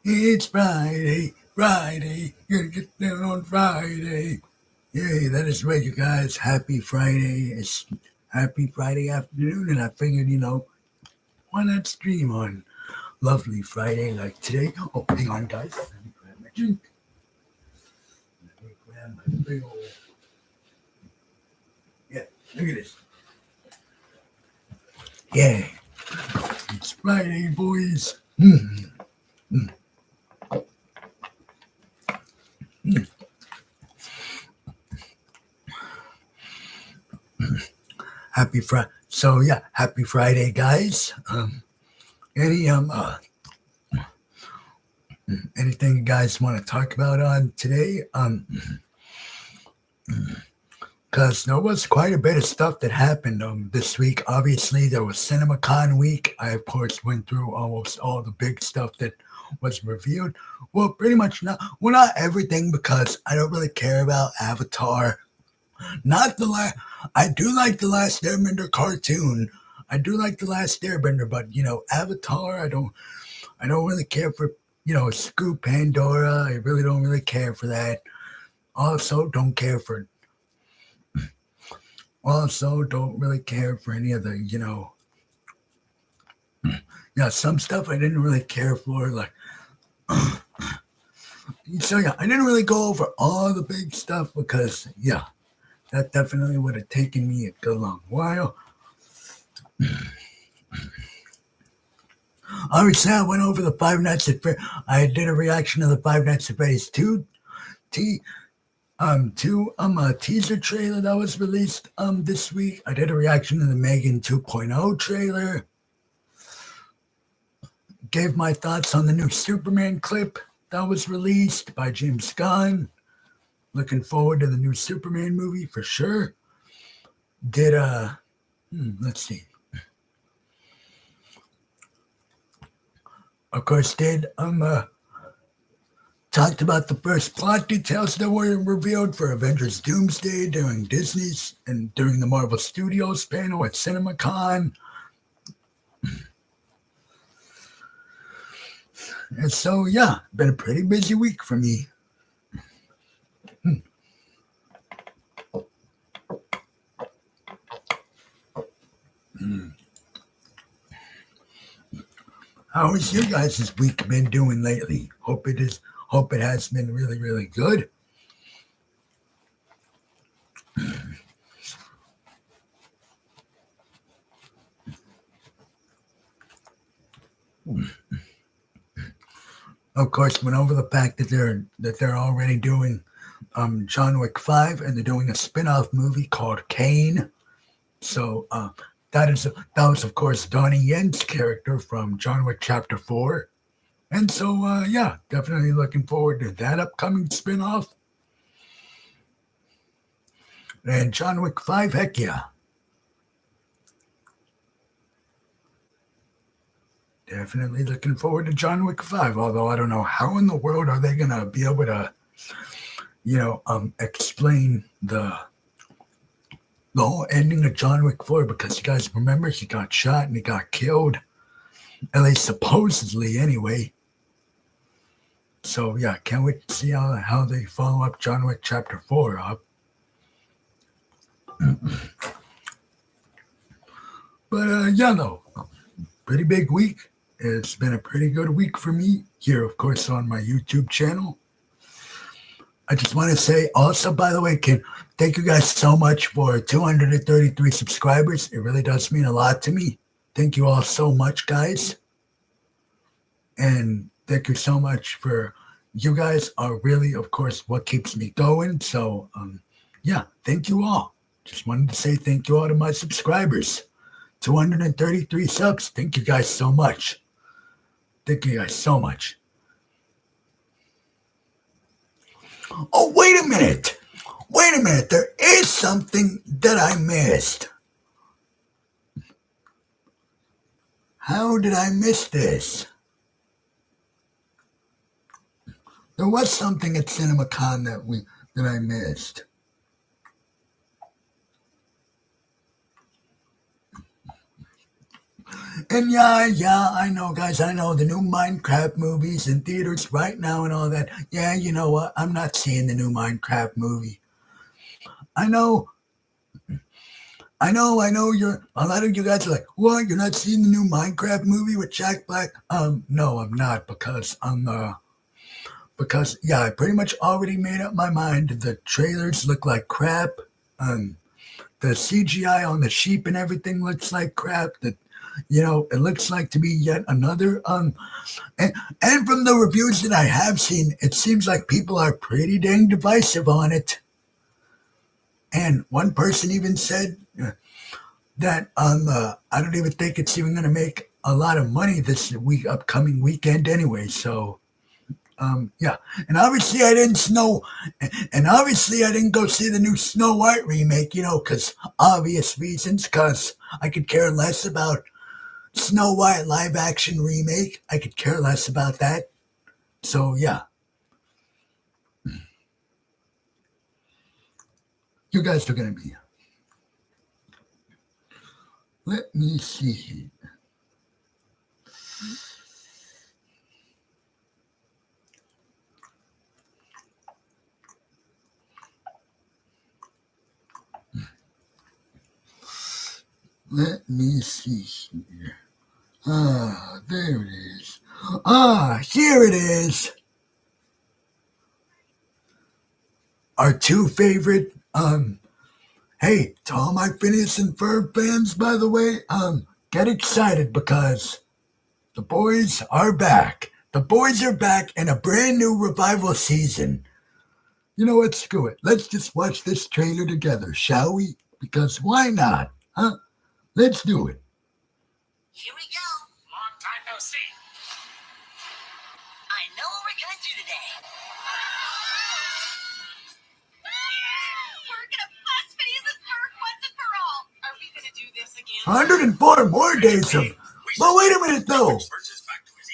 It's Friday, Friday, gonna get down on Friday. Yay, that is right, you guys. Happy Friday. It's happy Friday afternoon, and I figured, why not stream on lovely Friday like today? Oh, hang on, guys. Let me grab my drink. Let me grab my big old. Yeah, look at this. Yeah, it's Friday, boys. Happy Friday. So, yeah, happy Friday, guys. Any, anything you guys want to talk about on today? Because there was quite a bit of stuff that happened this week. Obviously, there was CinemaCon week. I, of course, went through almost all the big stuff that was revealed. Well, pretty much not. Well, not everything because I don't really care about Avatar. Not the last. I do like the Last Airbender cartoon. I do like the Last Airbender, but Avatar. I don't. I don't really care for Scoop Pandora. I really don't really care for that. Also, don't care for Also, don't really care for any of the, some stuff I didn't really care for. So yeah, I didn't really go over all the big stuff because, yeah, that definitely would have taken me a good long while. Obviously, I went over the Five Nights at Freddy's. I did a reaction to the Five Nights at Freddy's 2 a teaser trailer that was released this week. I did a reaction to the Megan 2.0 trailer. Gave my thoughts on the new Superman clip that was released by James Gunn. Looking forward to the new Superman movie for sure. Did let's see. Of course, talked about the first plot details that were revealed for Avengers Doomsday during Disney's and during the Marvel Studios panel at CinemaCon. And so, yeah, been a pretty busy week for me. How has your guys' week been doing lately? Hope it has been really, really good. Of course, went over the fact that they're already doing John Wick 5 and they're doing a spin-off movie called Kane. So that was of course Donnie Yen's character from John Wick Chapter 4. And so yeah, definitely looking forward to that upcoming spin-off. And John Wick 5, heck yeah. Definitely looking forward to John Wick 5, although I don't know how in the world are they gonna be able to, explain the whole ending of John Wick 4 because you guys remember he got shot and he got killed. At least supposedly anyway. So yeah, can't wait to see how they follow up John Wick Chapter 4 up. But yeah, though, pretty big week. It's been a pretty good week for me here, of course, on my YouTube channel. I just want to say also, by the way, thank you guys so much for 233 subscribers. It really does mean a lot to me. Thank you all so much, guys. And thank you so much for you guys are really, of course, what keeps me going. So, yeah, thank you all. Just wanted to say thank you all to my subscribers. 233 subs. Thank you guys so much. Thank you guys so much. Oh, wait a minute. Wait a minute. There is something that I missed. How did I miss this? There was something at CinemaCon that I missed. And yeah, I know, guys. I know the new Minecraft movies in theaters right now and all that. Yeah, you know what? I'm not seeing the new Minecraft movie. I know, I know. You're a lot of you guys are like, what? You're not seeing the new Minecraft movie with Jack Black? No, I'm not because yeah, I pretty much already made up my mind. The trailers look like crap. Um, the CGI on the sheep and everything looks like crap. That it looks like to be yet another and, and from the reviews that I have seen, it seems like people are pretty dang divisive on it. And one person even said that I don't even think it's even going to make a lot of money this upcoming weekend anyway. So yeah, and obviously I didn't snow, and obviously I didn't go see the new Snow White remake. Because obvious reasons. Because I could care less about Snow White live action remake. I could care less about that. So yeah, you guys are gonna be. Let me see. Let me see here. Ah, there it is. Ah, here it is. Our two favorite. Hey, to all my Phineas and Ferb fans, by the way, get excited because the boys are back. The boys are back in a brand new revival season. You know what? Screw it. Let's just watch this trailer together, shall we? Because why not? Huh? Let's do it. Here we go. Long time no see. I know what we're gonna do today. We're gonna bust Phineas and Ferb once and for all. Are we gonna do this again? 104 more days of. But wait a minute, though.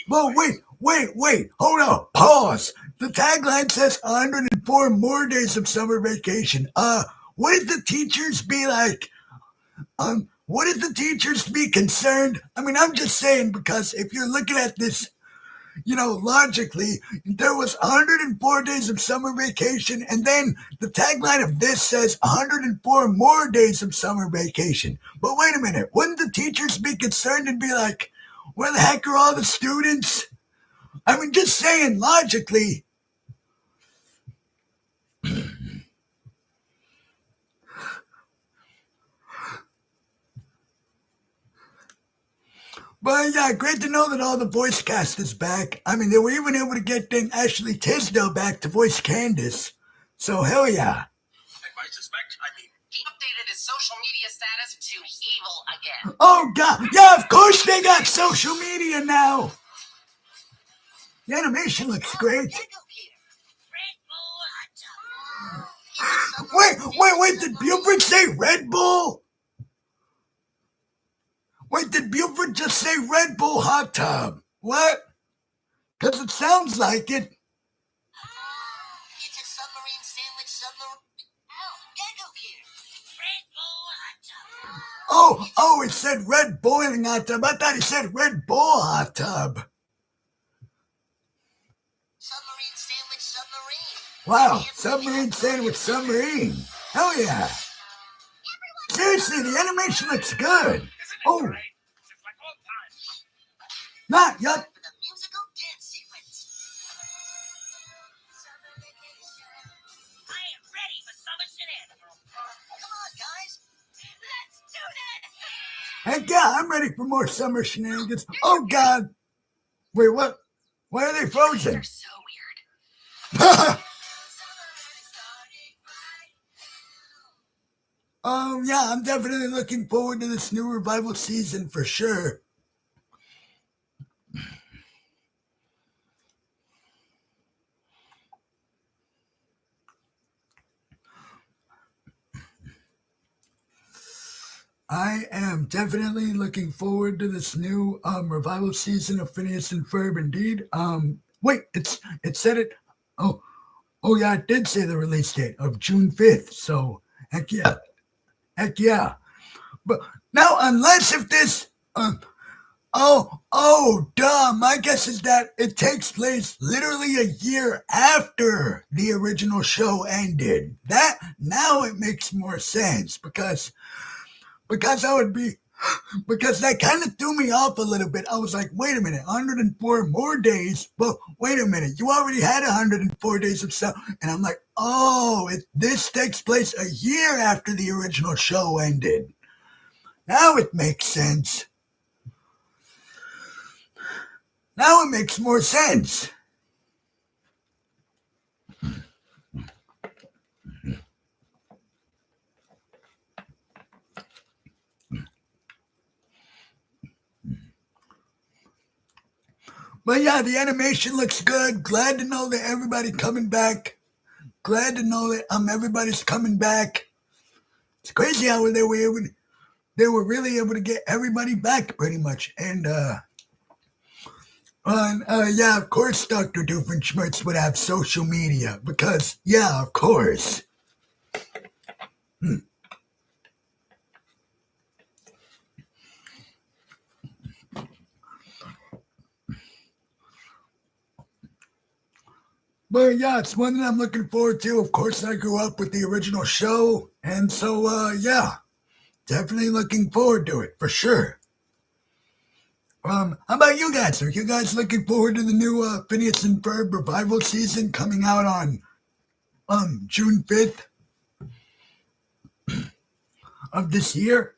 Well, wait. Hold on. Pause. The tagline says 104 more days of summer vacation. Wouldn't the teachers be like, wouldn't the teachers be concerned? I mean, I'm just saying because if you're looking at this, logically, there was 104 days of summer vacation, and then the tagline of this says 104 more days of summer vacation. But wait a minute, wouldn't the teachers be concerned and be like, where the heck are all the students? I mean, just saying logically. But yeah, great to know that all the voice cast is back. I mean, they were even able to get dang Ashley Tisdale back to voice Candace. So hell yeah. He updated his social media status to evil again. Oh god, yeah, of course they got social media now. The animation looks great. Wait, did Buford say Red Bull? Wait, did Buford just say Red Bull hot tub? What? Because it sounds like it. It's a submarine sandwich submarine. Oh, Gecko here. Red Bull hot tub. Oh, it said Red Boiling hot tub. I thought he said Red Bull hot tub. Submarine sandwich submarine. Wow, submarine sandwich submarine. Hell yeah. Seriously, the animation looks good. Oh. Not yet. For the musical dance sequence. I am ready for summer shenanigans. Come on, guys. Let's do this. Heck yeah, I'm ready for more summer shenanigans. Oh god. Wait, what? Why are they frozen? They're so weird. Yeah, I'm definitely looking forward to this new revival season for sure. I am definitely looking forward to this new revival season of Phineas and Ferb. Indeed. Wait, it said it. Oh yeah, it did say the release date of June 5th. So heck yeah. But now, unless if this Duh. My guess is that it takes place literally a year after the original show ended. That now it makes more sense because I would be because that kind of threw me off a little bit. I was like, wait a minute, 104 more days. Well, wait a minute, you already had 104 days of stuff, and I'm like, this takes place a year after the original show ended. Now it makes sense. Now it makes more sense. But yeah, the animation looks good. Glad to know that everybody's coming back. Glad to know that everybody's coming back. It's crazy how they were really able to get everybody back pretty much. And yeah, of course, Dr. Doofenshmirtz would have social media because, yeah, of course. But yeah, it's one that I'm looking forward to. Of course, I grew up with the original show, and so yeah, definitely looking forward to it for sure. How about you guys? Are you guys looking forward to the new Phineas and Ferb revival season coming out on June 5th of this year?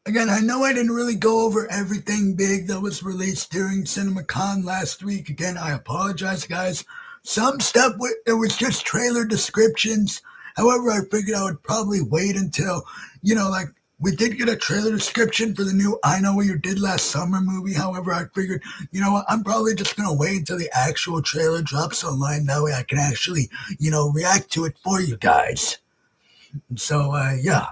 Again, I know I didn't really go over everything big that was released during CinemaCon last week. Again, I apologize, guys. Some stuff it was just trailer descriptions. However, I figured I would probably wait until, like we did get a trailer description for the new I Know What You Did Last Summer movie. However, I figured, what, I'm probably just gonna wait until the actual trailer drops online. That way, I can actually, react to it for you guys. So, yeah.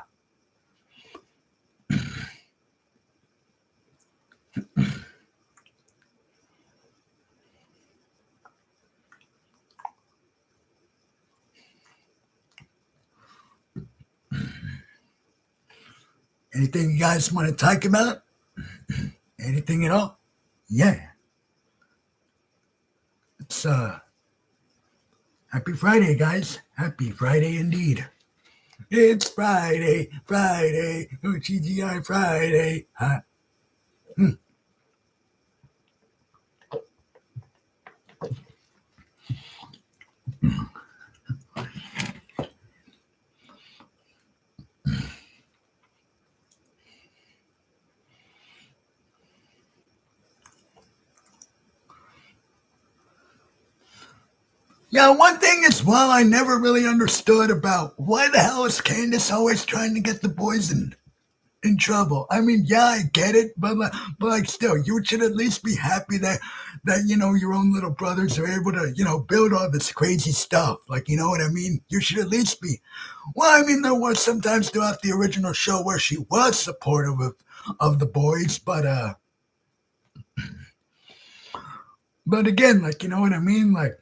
Anything you guys want to talk about? Anything at all? Yeah. It's happy Friday, guys. Happy Friday indeed. It's Friday, Friday, OTGI Friday. Yeah, one thing as well I never really understood about why the hell is Candace always trying to get the boys in trouble? I mean, yeah, I get it, but still, you should at least be happy that your own little brothers are able to build all this crazy stuff. Like, you know what I mean? You should at least be. Well, I mean, there was sometimes throughout the original show where she was supportive of the boys, but again, like, you know what I mean? Like,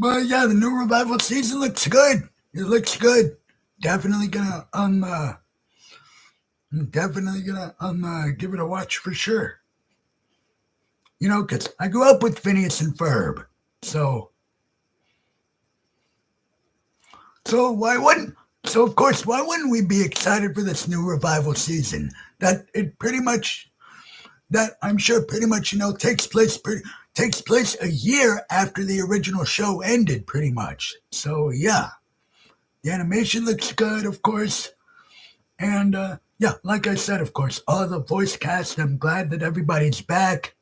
but yeah, the new revival season looks good. It looks good. Definitely gonna give it a watch for sure. Because I grew up with Phineas and Ferb, so why wouldn't so of course why wouldn't we be excited for this new revival season? That I'm sure pretty much takes place a year after the original show ended, pretty much. So yeah, the animation looks good, of course, and yeah, like I said, of course, all the voice cast. I'm glad that everybody's back.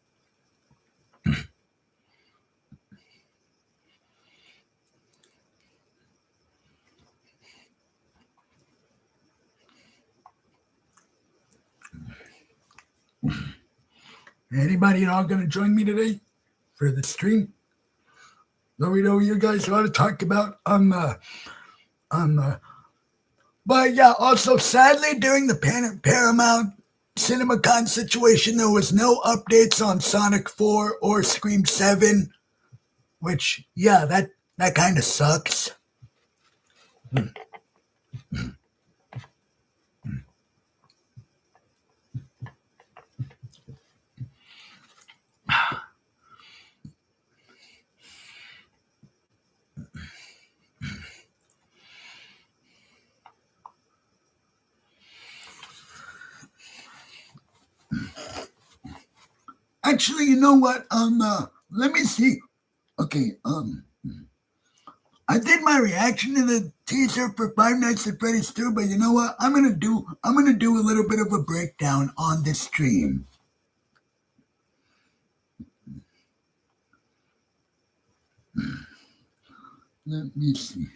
Anybody at all going to join me today for the stream? Let me know what you guys want to talk about on the. But yeah, also sadly during the Paramount CinemaCon situation, there was no updates on Sonic 4 or Scream 7, which yeah, that kind of sucks. Actually, you know what? Let me see. Okay, I did my reaction to the teaser for Five Nights at Freddy's 2, but you know what? I'm gonna do a little bit of a breakdown on this stream. Let me see.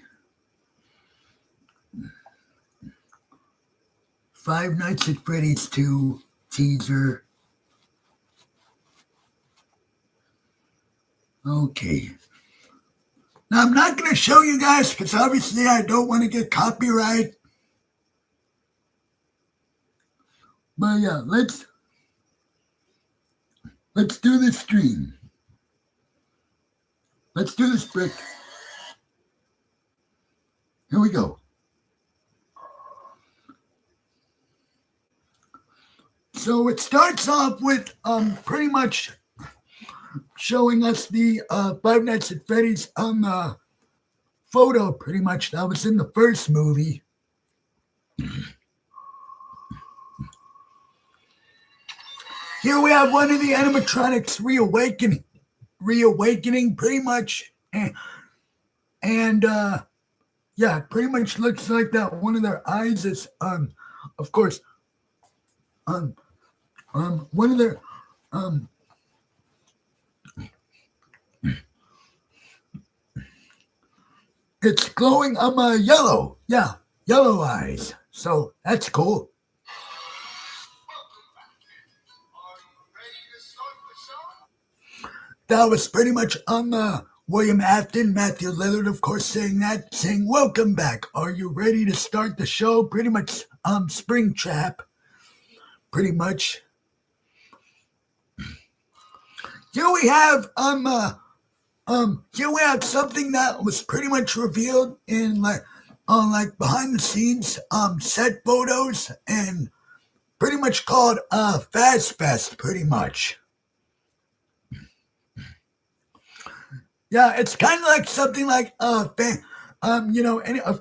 Five Nights at Freddy's 2 teaser. Okay. Now I'm not gonna show you guys because obviously I don't want to get copyright. But yeah, let's do this stream. Let's do this break. Here we go. So it starts off with pretty much showing us the Five Nights at Freddy's photo, pretty much that was in the first movie. Here we have one of the animatronics reawakening pretty much, and yeah, pretty much looks like that one of their eyes is of course one of their it's glowing yellow. Yeah, yellow eyes. So that's cool. That was pretty much William Afton, Matthew Lillard, of course, saying, "Welcome back. Are you ready to start the show?" Pretty much Springtrap. Pretty much. Here we have here we have something that was pretty much revealed in like behind the scenes set photos and pretty much called Fast Fest, pretty much. Yeah, it's kind of like something like of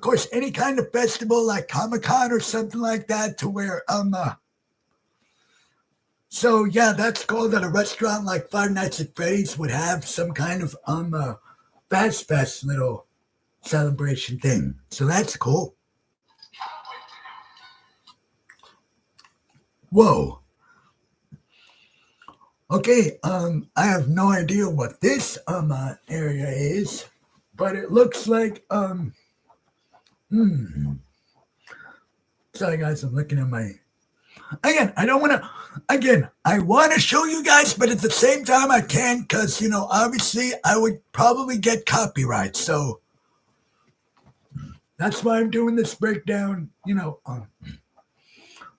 course any kind of festival like Comic-Con or something like that, to where so yeah, that's cool that a restaurant like Five Nights at Freddy's would have some kind of Fast Fest little celebration thing. So that's cool. Whoa. Okay, I have no idea what this area is, but it looks like sorry guys, I'm looking at my again, I don't want to. Again, I want to show you guys, but at the same time, I can't because, obviously, I would probably get copyright. So that's why I'm doing this breakdown.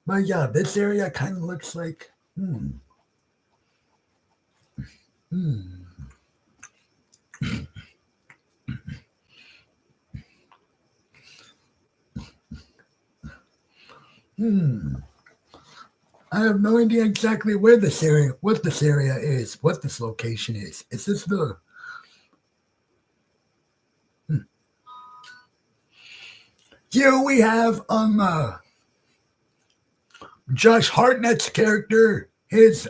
But yeah, this area kind of looks like. Hmm. I have no idea exactly what this area is, what this location is. Is this the? Here we have Josh Hartnett's character, Josh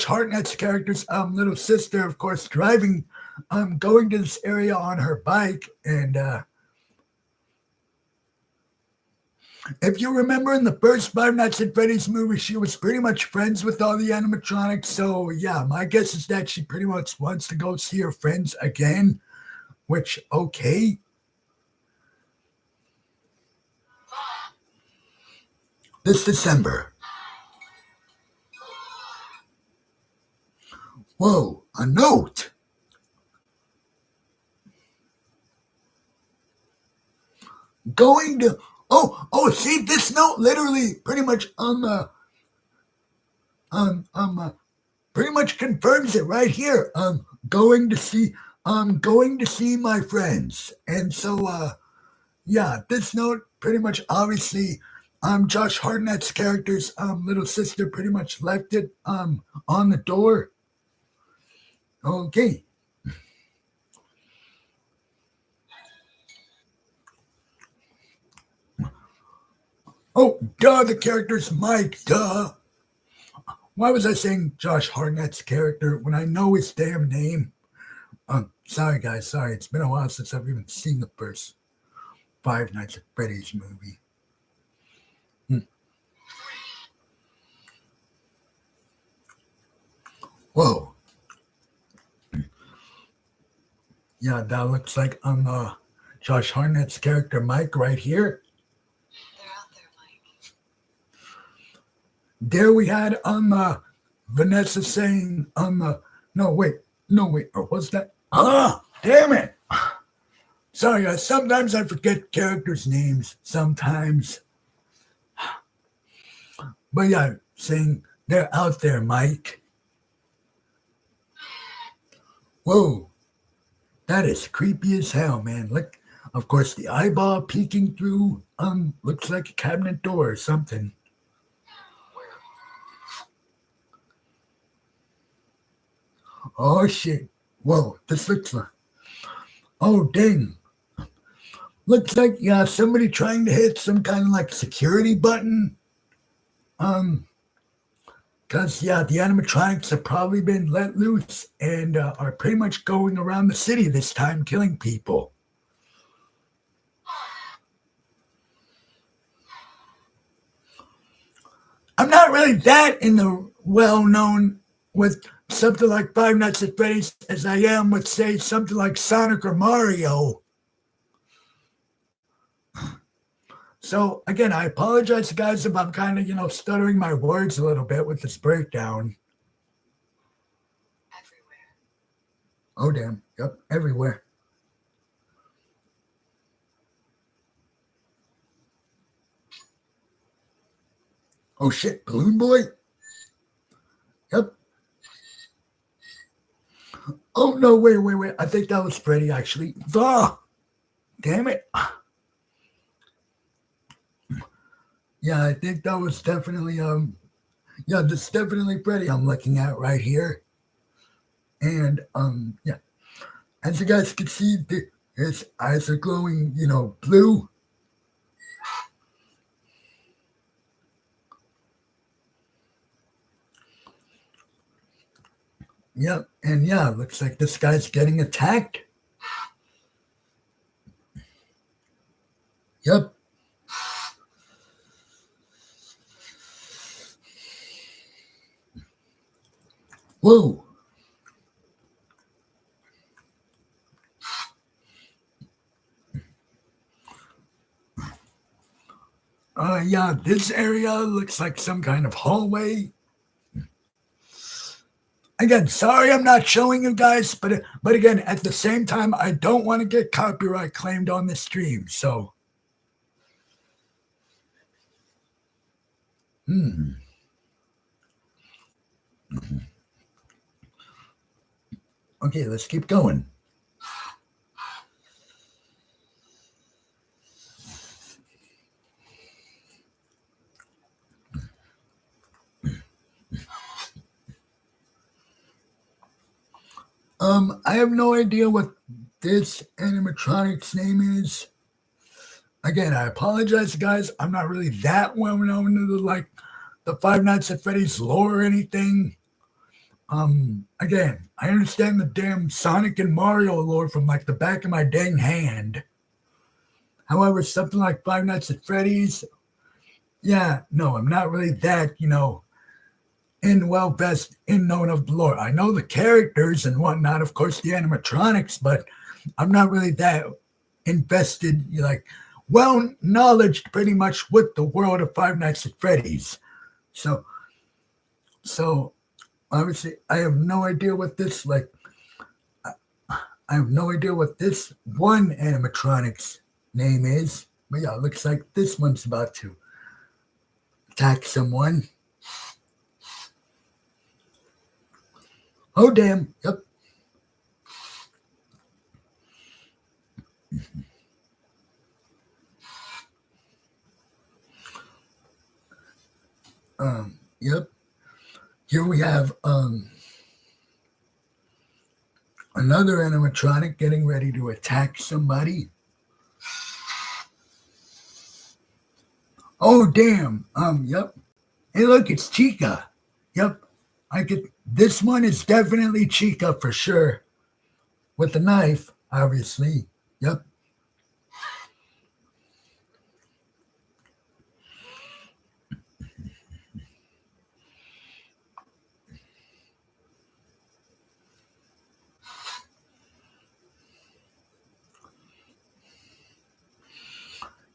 Hartnett's character's little sister, of course, driving, going to this area on her bike, and if you remember in the first Five Nights at Freddy's movie, she was pretty much friends with all the animatronics. So yeah, my guess is that she pretty much wants to go see her friends again, which okay. This December. Whoa, a note. Going to see this note literally pretty much pretty much confirms it right here. Going to see my friends. And so yeah, this note pretty much obviously Josh Hartnett's character's little sister pretty much left it on the door. Okay. Oh, duh, the character's Mike, duh. Why was I saying Josh Hartnett's character when I know his damn name? Sorry guys, sorry. It's been a while since I've even seen the first Five Nights at Freddy's movie. Whoa. Yeah, that looks like Josh Hartnett's character Mike right here. They're out there, Mike. There we had Vanessa saying no wait, or was that damn it. Sorry guys, sometimes I forget characters' names, sometimes. But yeah, saying they're out there, Mike. Whoa. That is creepy as hell, man. Look, of course, the eyeball peeking through looks like a cabinet door or something. Oh shit. Whoa, this looks like oh dang. Looks like somebody trying to hit some kind of like security button. Because, yeah, the animatronics have probably been let loose and are pretty much going around the city this time, killing people. I'm not really that in the well-known with something like Five Nights at Freddy's as I am with, say, something like Sonic or Mario. So, again, I apologize, guys, if I'm kind of, stuttering my words a little bit with this breakdown. Everywhere. Oh, damn. Yep, everywhere. Oh, shit. Balloon Boy? Yep. Oh, no, wait. I think that was Freddy, actually. Damn it. Yeah, I think that was definitely, yeah, this is definitely Freddy I'm looking at right here. And, yeah. As you guys can see, his eyes are glowing, blue. Yep, and yeah, looks like this guy's getting attacked. Yep. Whoa. Yeah, this area looks like some kind of hallway. Again, sorry I'm not showing you guys, but again, at the same time, I don't want to get copyright claimed on this stream, so. Okay, let's keep going. I have no idea what this animatronic's name is. Again, I apologize, guys. I'm not really that well known into the Five Nights at Freddy's lore or anything. Again, I understand the damn Sonic and Mario lore from like the back of my dang hand. However, something like Five Nights at Freddy's, yeah, no, I'm not really that, best in known of the lore. I know the characters and whatnot, of course, the animatronics, but I'm not really that invested, well knowledged pretty much with the world of Five Nights at Freddy's. So obviously, I have no idea what this like. I have no idea what this one animatronic's name is, but yeah, it looks like this one's about to attack someone. Oh damn! Yep. Yep. Here we have another animatronic getting ready to attack somebody. Oh damn! Yep. Hey, look, it's Chica. Yep. I could. This one is definitely Chica for sure, with the knife, obviously. Yep.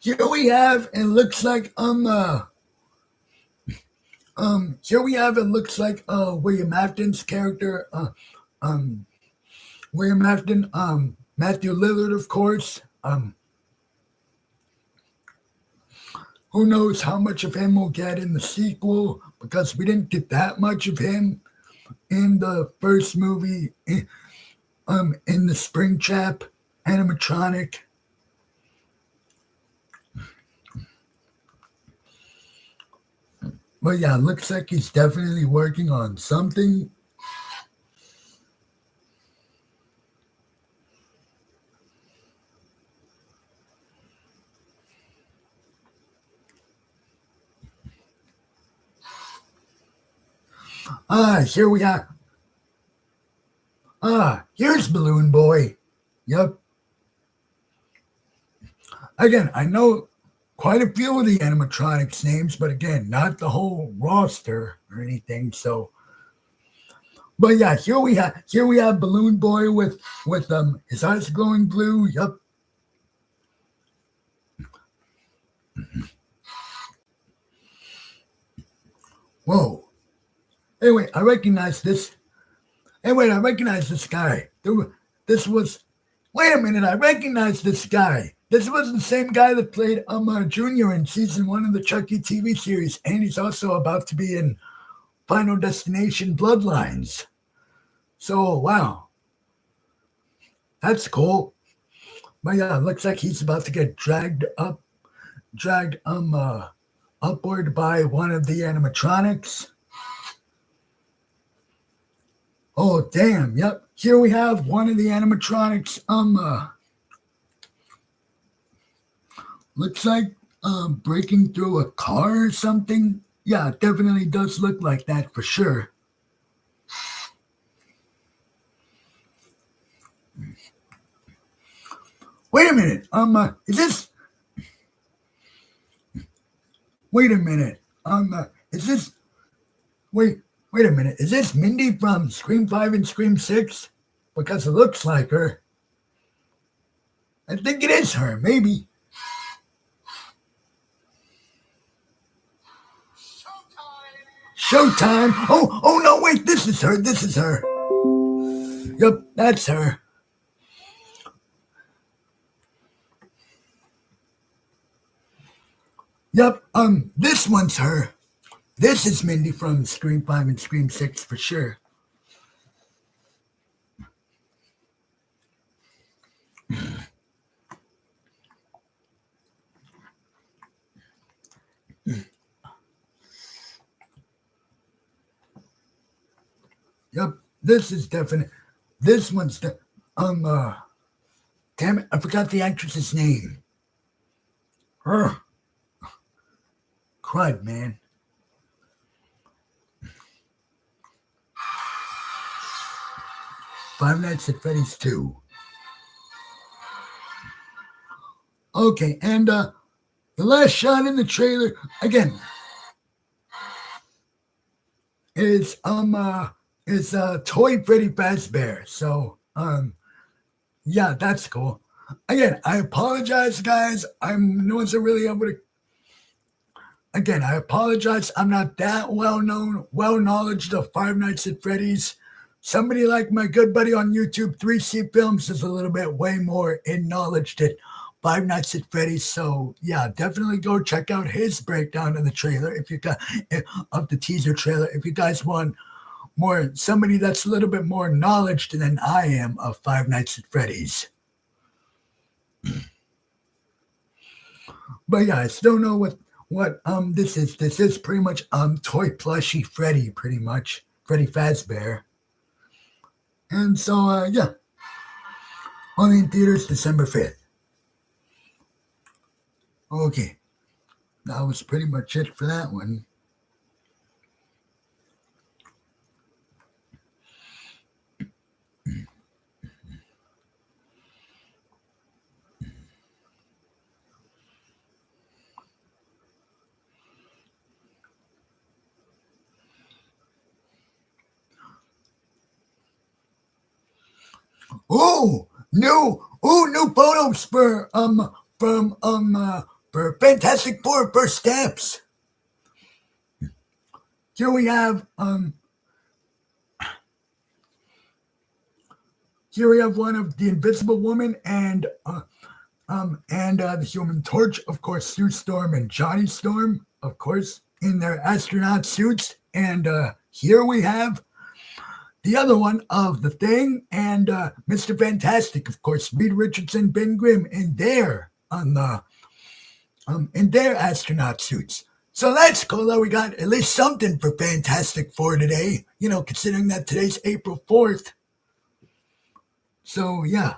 Here we have. It looks like here we have. It looks like William Afton's character. Um. William Afton. Matthew Lillard, of course. Who knows how much of him we'll get in the sequel because we didn't get that much of him in the first movie. In the Springtrap animatronic. But yeah, looks like he's definitely working on something. Here we are. Here's Balloon Boy. Yep. Again, I know quite a few of the animatronics names, but again, not the whole roster or anything. So, but yeah, here we have Balloon Boy with his eyes glowing blue. Yep. Whoa. Anyway, I recognize this. Hey, wait, I recognize this guy. This was. Wait a minute, I recognize this guy. This was the same guy that played Junior in season 1 of the Chucky TV series, and he's also about to be in Final Destination Bloodlines. So, wow. That's cool. But yeah, it looks like he's about to get dragged upward by one of the animatronics. Oh damn! Yep. Here we have one of the animatronics. Looks like breaking through a car or something. Yeah, it definitely does look like that for sure. Wait a minute. Is this? Wait a minute. Is this? Wait a minute. Is this Mindy from Scream 5 and Scream 6? Because it looks like her. I think it is her, maybe. Showtime! Oh no, wait, this is her. This is her. Yep, that's her. Yep, this one's her. This is Mindy from Scream 5 and Scream 6 for sure. Yep, this is definite. This one's the damn it, I forgot the actress's name. Her. Crud, man. Five Nights at Freddy's 2. Okay, and the last shot in the trailer again is Toy Freddy Fazbear. So yeah, that's cool. Again, I apologize, guys. I wasn't really able to. again, I apologize. I'm not that well known, well knowledge of Five Nights at Freddy's. Somebody like my good buddy on YouTube, 3C Films, is a little bit way more in knowledge than Five Nights at Freddy's. So yeah, definitely go check out his breakdown of the trailer if you got of the teaser trailer. If you guys want more somebody that's a little bit more knowledge than I am of Five Nights at Freddy's. But yeah, I still know what this is. This is pretty much toy plushie Freddy, pretty much Freddy Fazbear. And so yeah, only in theaters December 5th. Okay, that was pretty much it for that one. New photos for for Fantastic Four First Steps. Here we have one of the Invisible Woman and the Human Torch, of course, Sue Storm and Johnny Storm, of course, in their astronaut suits. And here we have the other one of The Thing and Mr. Fantastic, of course, Reed Richardson, Ben Grimm, in their astronaut suits. So that's cool that we got at least something for Fantastic Four today, considering that today's April 4th. So yeah.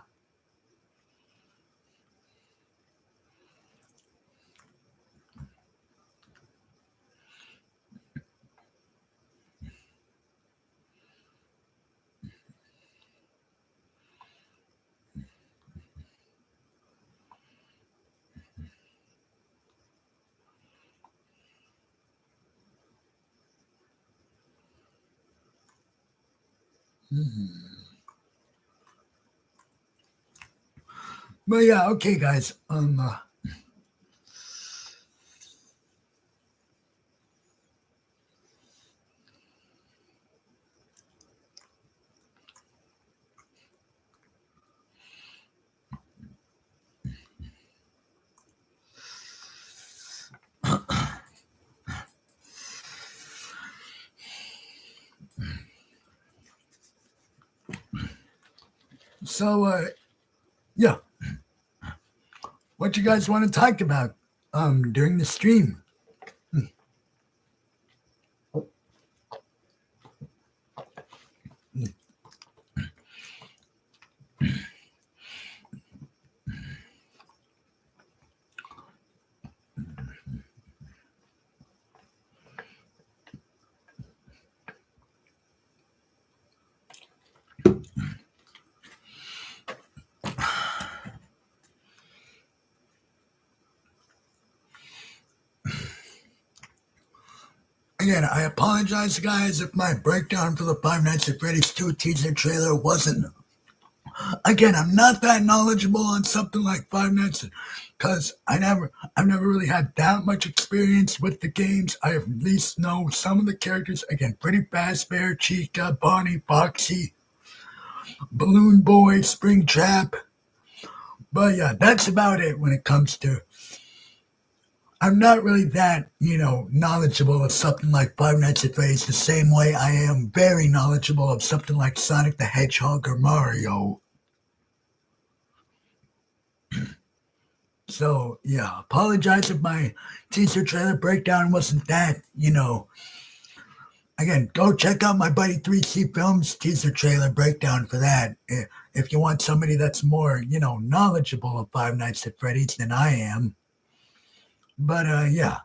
But yeah, okay, guys. So yeah, what you guys want to talk about during the stream? Again, I apologize, guys, if my breakdown for the Five Nights at Freddy's 2 teaser trailer wasn't. Again, I'm not that knowledgeable on something like Five Nights because I've never really had that much experience with the games. I at least know some of the characters. Again, Freddy Fazbear, Chica, Bonnie, Foxy, Balloon Boy, Springtrap. But yeah, that's about it when it comes to. I'm not really that, knowledgeable of something like Five Nights at Freddy's the same way I am very knowledgeable of something like Sonic the Hedgehog or Mario. So, yeah, apologize if my teaser trailer breakdown wasn't that, Again, go check out my buddy 3C Films teaser trailer breakdown for that. If you want somebody that's more, knowledgeable of Five Nights at Freddy's than I am. But, yeah.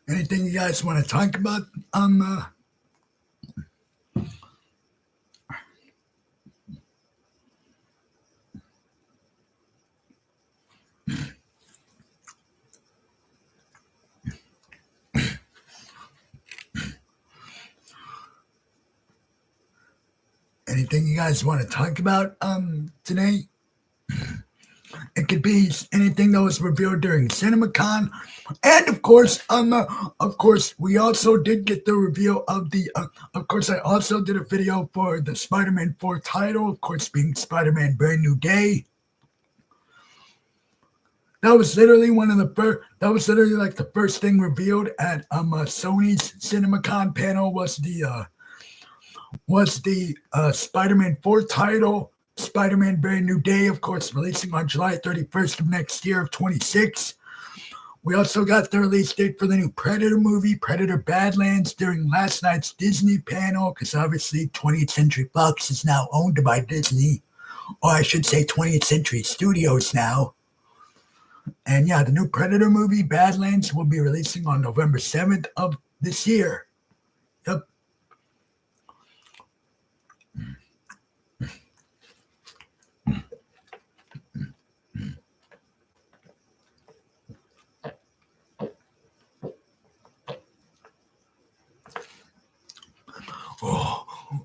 Anything you guys want to talk about? Anything you guys want to talk about today? It could be anything that was revealed during CinemaCon, and of course, we also did get the reveal of the. Of course, I also did a video for the Spider-Man 4 title. Of course, being Spider-Man: Brand New Day. That was literally one of the first. That was literally like the first thing revealed at Sony's CinemaCon panel was the Spider-Man 4 title. Spider-Man Brand New Day, of course, releasing on July 31st of next year of 26. We also got the release date for the new Predator movie, Predator Badlands, during last night's Disney panel, because obviously 20th Century Fox is now owned by Disney, or I should say 20th Century Studios now. And yeah, the new Predator movie, Badlands, will be releasing on November 7th of this year. Yep.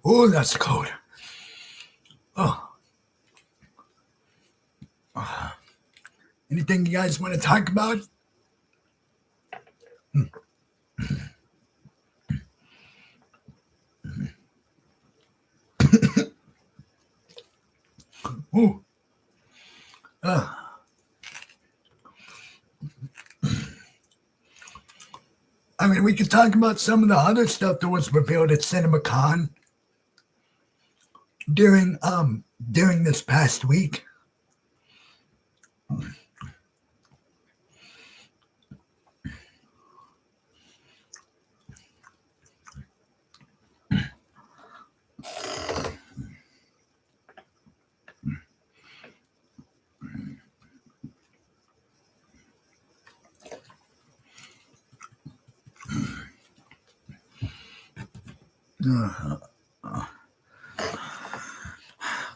Oh, that's cold. Oh. Anything you guys want to talk about? Ooh. I mean, we could talk about some of the other stuff that was revealed at CinemaCon during this past week.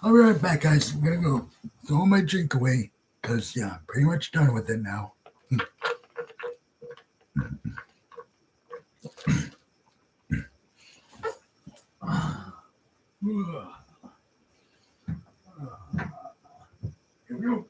I'll be right back, guys. I'm gonna go throw my drink away because yeah, I'm pretty much done with it now. Here we go.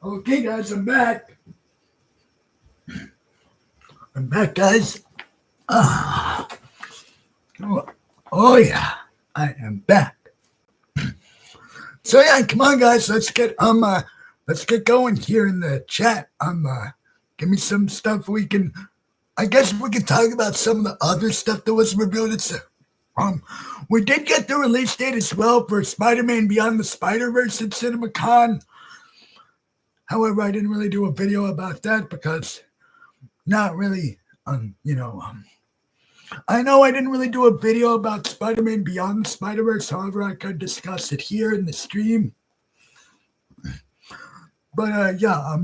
Okay, guys, I'm back. I'm back, guys. Oh, oh yeah, I am back. So yeah, come on, guys, let's get going here in the chat. Give me some stuff we can. I guess we can talk about some of the other stuff that was revealed. We did get the release date as well for Spider-Man Beyond the Spider-Verse at CinemaCon. However, I didn't really do a video about that because not really, I know I didn't really do a video about Spider-Man Beyond the Spider-Verse. However, I could discuss it here in the stream. But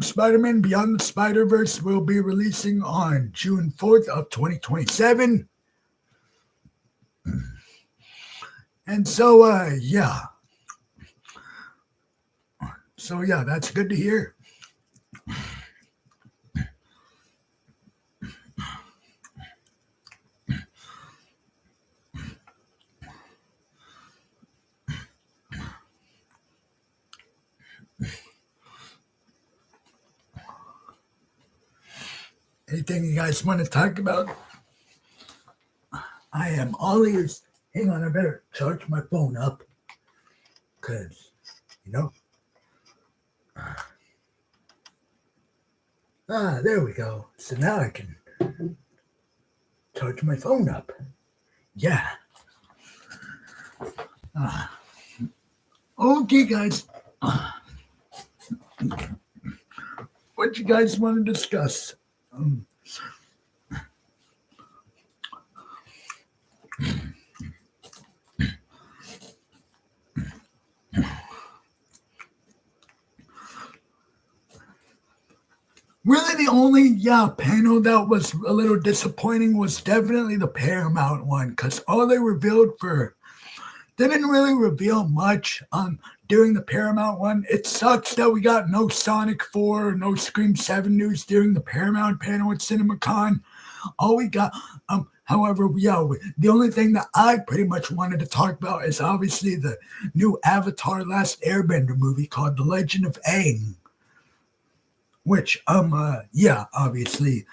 Spider-Man Beyond the Spider-Verse will be releasing on June 4th of 2027. And so, yeah. So, yeah, that's good to hear. Anything you guys want to talk about? I am all ears. Hang on, I better charge my phone up. Because, there we go. So now I can charge my phone up. Yeah. Okay, guys. What you guys want to discuss? Really, the only panel that was a little disappointing was definitely the Paramount one, because all they revealed for didn't really reveal much during the Paramount one. It sucks that we got no Sonic 4, no Scream 7 news during the Paramount panel at CinemaCon. All we got, however, the only thing that I pretty much wanted to talk about is obviously the new Avatar Last Airbender movie called The Legend of Aang. Which, obviously,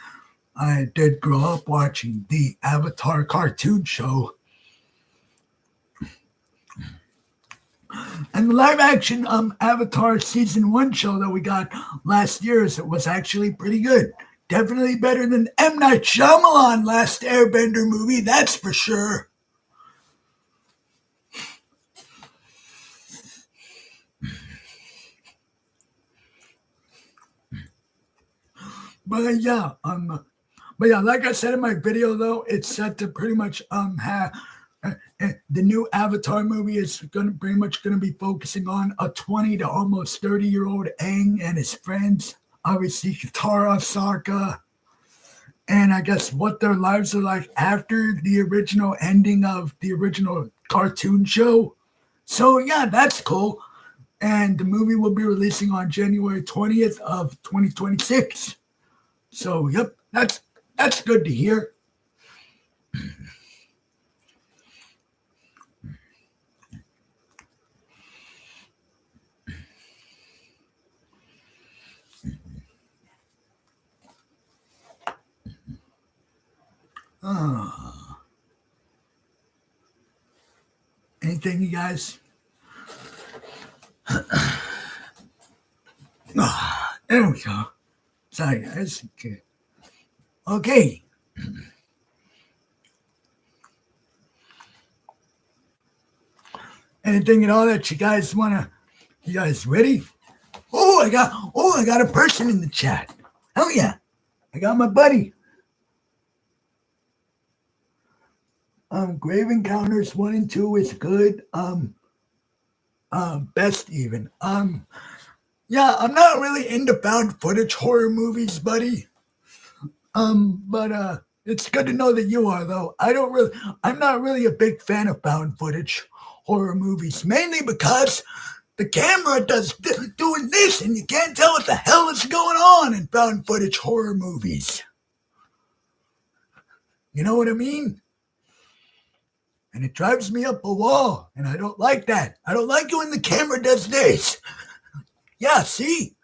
I did grow up watching the Avatar cartoon show. And the live action Avatar season 1 show that we got last year was actually pretty good. Definitely better than M. Night Shyamalan Last Airbender movie, that's for sure. But like I said in my video, though, it's set to pretty much have the new Avatar movie is pretty much going to be focusing on a 20 to almost 30-year-old Aang and his friends, obviously Katara, Sokka, and I guess what their lives are like after the original ending of the original cartoon show. So yeah, that's cool. And the movie will be releasing on January 20th of 2026. So yep, that's good to hear. Anything, you guys? There we go. Sorry, guys. Okay. Anything at all that you guys wanna? You guys ready? I got a person in the chat. Hell yeah! I got my buddy. Grave Encounters 1 and 2 is good. Best even. Yeah, I'm not really into found footage horror movies, buddy. But it's good to know that you are, though. I'm not really a big fan of found footage horror movies, mainly because the camera does doing this, and you can't tell what the hell is going on in found footage horror movies. You know what I mean? And it drives me up a wall, and I don't like that. I don't like it when the camera does this. Yeah, see?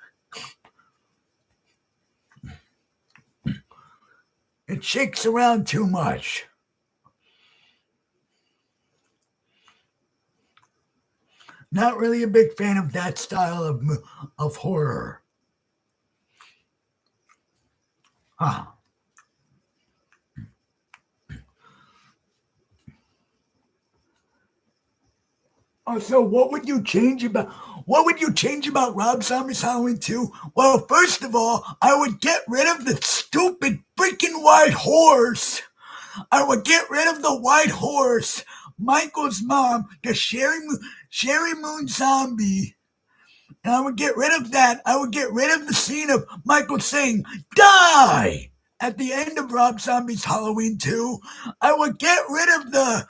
It shakes around too much. Not really a big fan of that style of horror. Huh. So what would you change about Rob Zombie's Halloween 2? Well, first of all, I would get rid of the stupid freaking white horse. I would get rid of the white horse, Michael's mom, the Sherry Moon Zombie. And I would get rid of that. I would get rid of the scene of Michael saying, "Die!" at the end of Rob Zombie's Halloween 2. I would get rid of the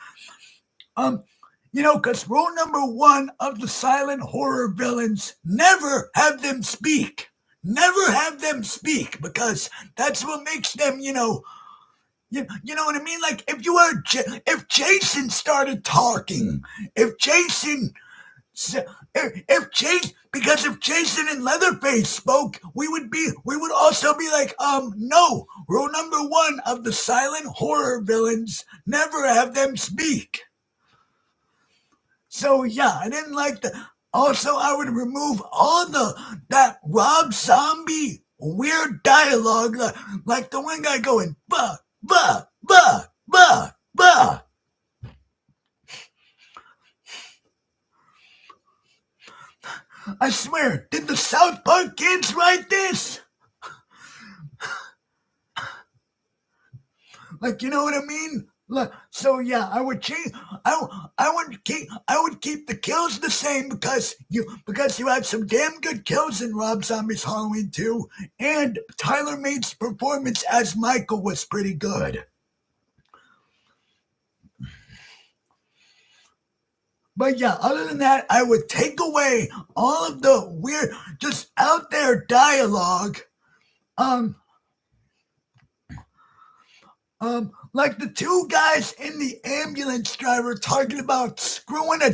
because rule number 1 of the silent horror villains, never have them speak. Never have them speak, because that's what makes them, you know what I mean? Like, if Jason started talking, because if Jason and Leatherface spoke, we would also be like, no, rule number 1 of the silent horror villains, never have them speak. So yeah, I didn't like the. Also, I would remove all that Rob Zombie weird dialogue, like the one guy going bah bah bah bah bah. I swear, did the South Park kids write this? Like, you know what I mean? So yeah, I would change. I would keep the kills the same because you had some damn good kills in Rob Zombie's Halloween 2, and Tyler Mate's performance as Michael was pretty good. But yeah, other than that, I would take away all of the weird, just out there dialogue. Um, like the two guys in the ambulance driver talking about screwing a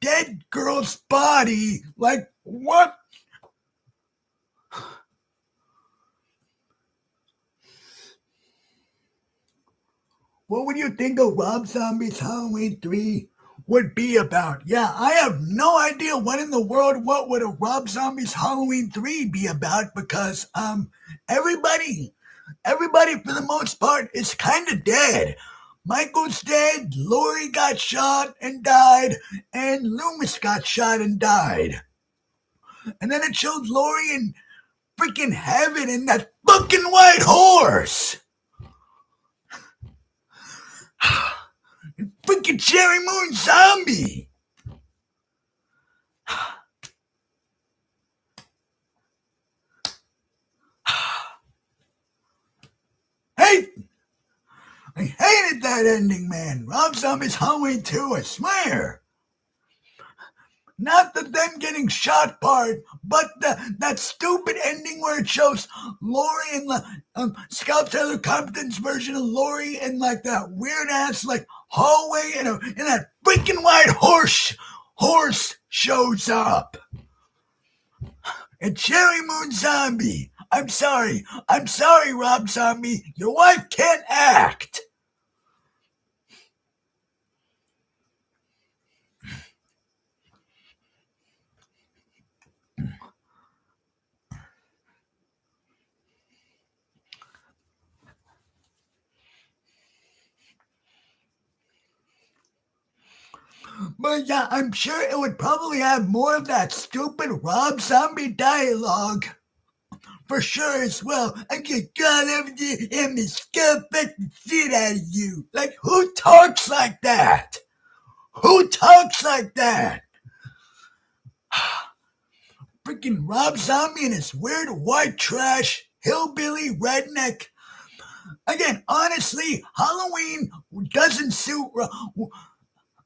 dead girl's body. Like what? What would you think of Rob Zombie's Halloween 3 would be about? Yeah, I have no idea what would a Rob Zombie's Halloween 3 be about because everybody everybody for the most part is kind of dead. Michael's dead, Lori got shot and died, and Loomis got shot and died. And then it showed Lori in freaking heaven in that fucking white horse. Freaking Cherry Moon Zombie. Hey, I hated that ending, man. Rob Zombie's Halloween 2, I swear. Not the them getting shot part, but that stupid ending where it shows Lori and Scout Taylor Compton's version of Lori in like that weird ass like hallway, and that freaking white horse shows up. And Cherry Moon Zombie. I'm sorry, Rob Zombie. Your wife can't act. But yeah, I'm sure it would probably have more of that stupid Rob Zombie dialogue. For sure as well. I get got over there and the scuff the shit out of you. Like, who talks like that? Who talks like that? Freaking Rob Zombie and his weird white trash hillbilly redneck. Again, honestly, Halloween doesn't suit.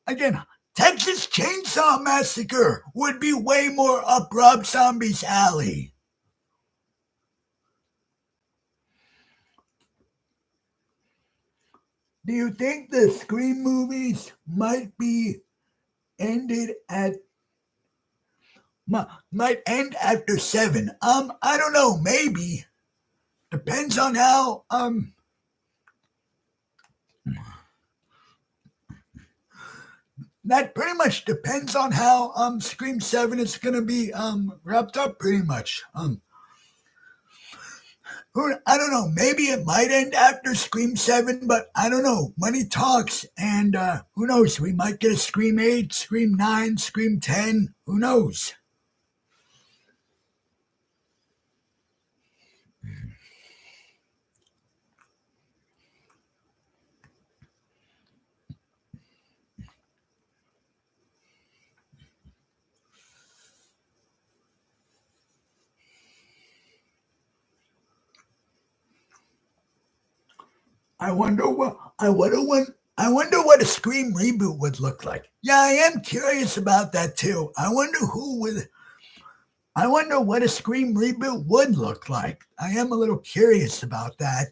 Again, Texas Chainsaw Massacre would be way more up Rob Zombie's alley. Do you think the Scream movies might be ended at might end after 7? I don't know, maybe. Depends on how that pretty much depends on how Scream 7 is gonna be wrapped up pretty much. I don't know. Maybe it might end after Scream 7, but I don't know. Money talks, and who knows? We might get a Scream 8, Scream 9, Scream 10. Who knows? I wonder what I wonder what a Scream reboot would look like. Yeah, I am curious about that too. I wonder what a Scream reboot would look like. I am a little curious about that.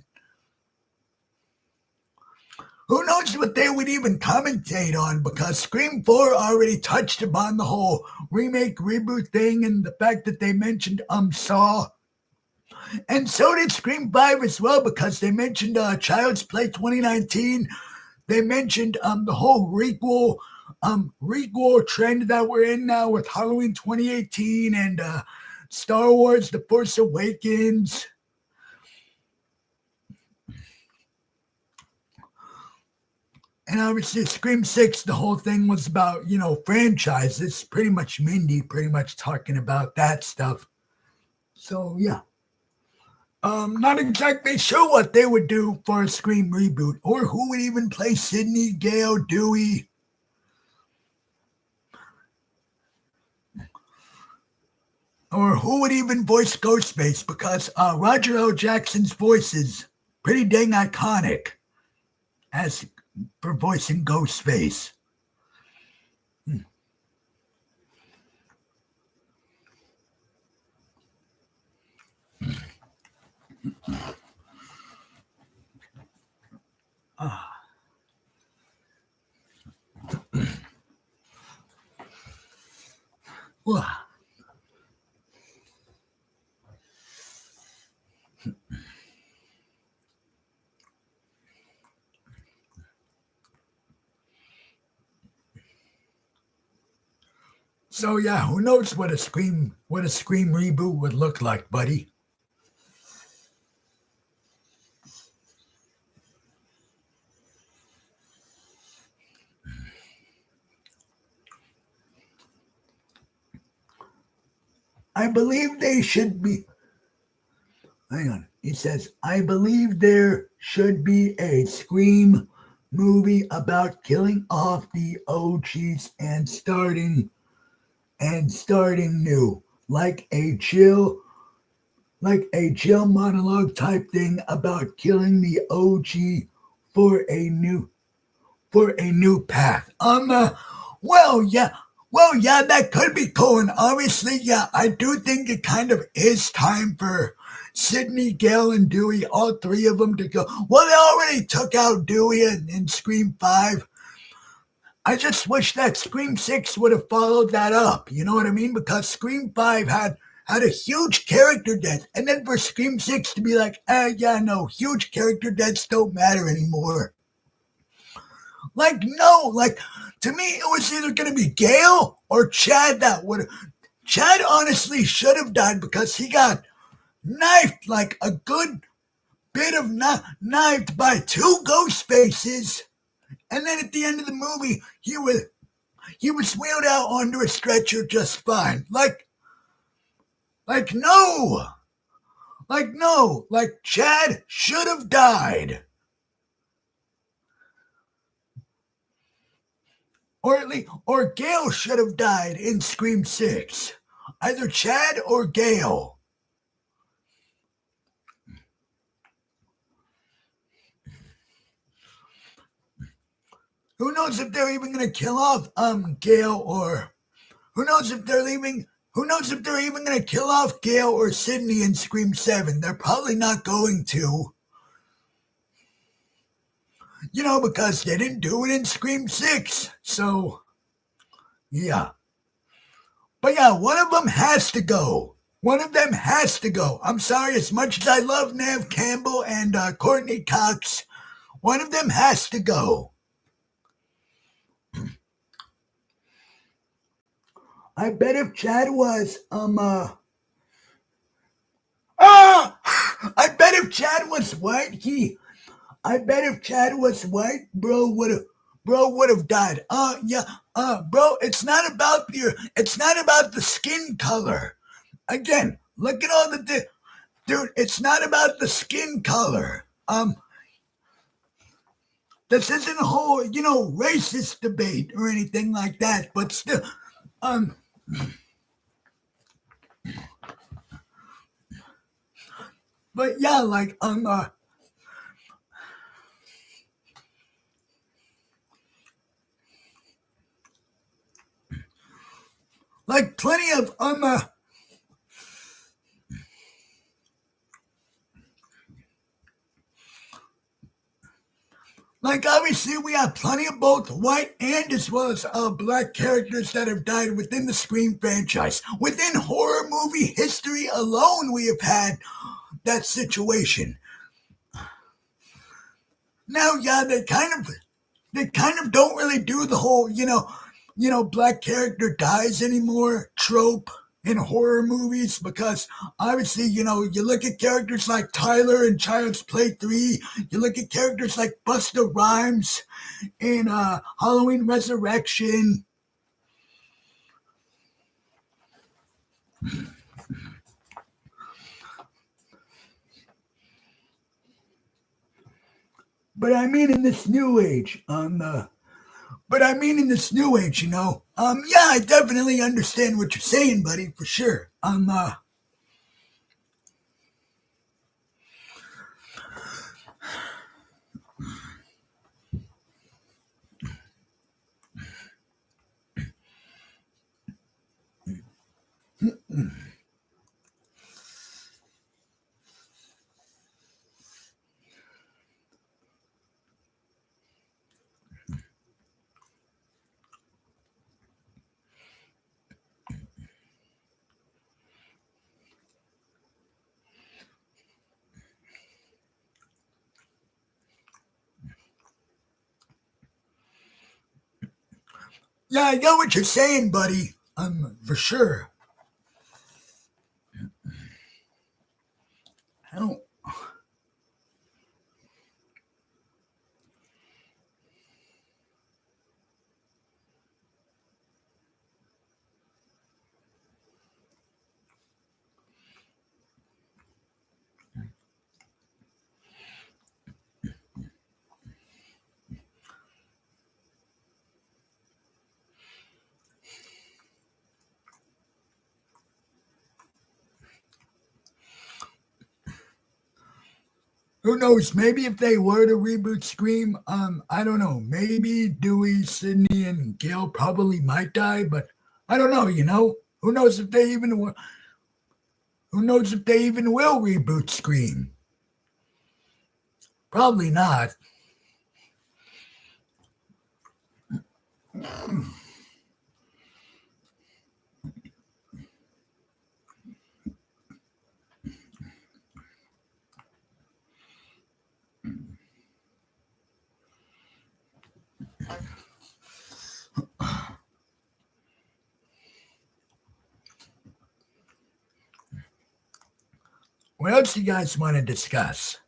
Who knows what they would even commentate on, because Scream 4 already touched upon the whole remake reboot thing and the fact that they mentioned Saw. And so did Scream 5 as well, because they mentioned Child's Play 2019. They mentioned the whole requel trend that we're in now with Halloween 2018 and Star Wars The Force Awakens. And obviously Scream 6, the whole thing was about, franchises. Pretty much Mindy pretty much talking about that stuff. So yeah. Not exactly sure what they would do for a Scream reboot, or who would even play Sidney, Gale, Dewey. Or who would even voice Ghostface, because Roger L. Jackson's voice is pretty dang iconic as for voicing Ghostface. Well, so yeah, who knows what a Scream reboot would look like, buddy? I believe they should be. Hang on. He says, I believe there should be a Scream movie about killing off the OGs and starting new, like a chill monologue type thing about killing the OG for a new path. Well, yeah, that could be cool. And obviously, yeah, I do think it kind of is time for Sidney, Gale, and Dewey, all three of them to go. Well, they already took out Dewey in Scream 5. I just wish that Scream 6 would have followed that up. You know what I mean? Because Scream 5 had a huge character death. And then for Scream 6 to be like, yeah, no, huge character deaths don't matter anymore. Like, no, like, to me, it was either going to be Gale or Chad that would have. Chad honestly should have died because he got knifed like a good bit of knifed by two ghost faces. And then at the end of the movie, he was wheeled out onto a stretcher just fine. Like no, like Chad should have died. Or Gale should have died in Scream 6. Either Chad or Gale. Who knows if they're even gonna kill off Gale, or who knows if they're leaving who knows if they're even gonna kill off Gale or Sidney in Scream 7. They're probably not going to. Because they didn't do it in Scream 6. So yeah. But yeah, one of them has to go. One of them has to go. I'm sorry, as much as I love Nev Campbell and Courtney Cox, one of them has to go. I bet if Chad was I bet if Chad was white, bro would have died. Yeah, bro, it's not about the skin color. Again, look at all dude, it's not about the skin color. This isn't a whole, racist debate or anything like that, but still, um, but yeah, like plenty of, like obviously we have plenty of both white and as well as black characters that have died within the Scream franchise. Within horror movie history alone, we have had that situation. Now, yeah, they kind of don't really do the whole, black character dies anymore trope in horror movies, because obviously, you look at characters like Tyler in Child's Play 3, you look at characters like Busta Rhymes in Halloween Resurrection. But I mean in this new age, but I mean in this new age, yeah, I definitely understand what you're saying, buddy, for sure. Yeah, I know what you're saying, buddy. For sure. I don't. Who knows? Maybe if they were to reboot Scream, I don't know. Maybe Dewey, Sydney, and Gail probably might die, but I don't know. Who knows if they even who knows if they even will reboot Scream? Probably not. What else do you guys want to discuss?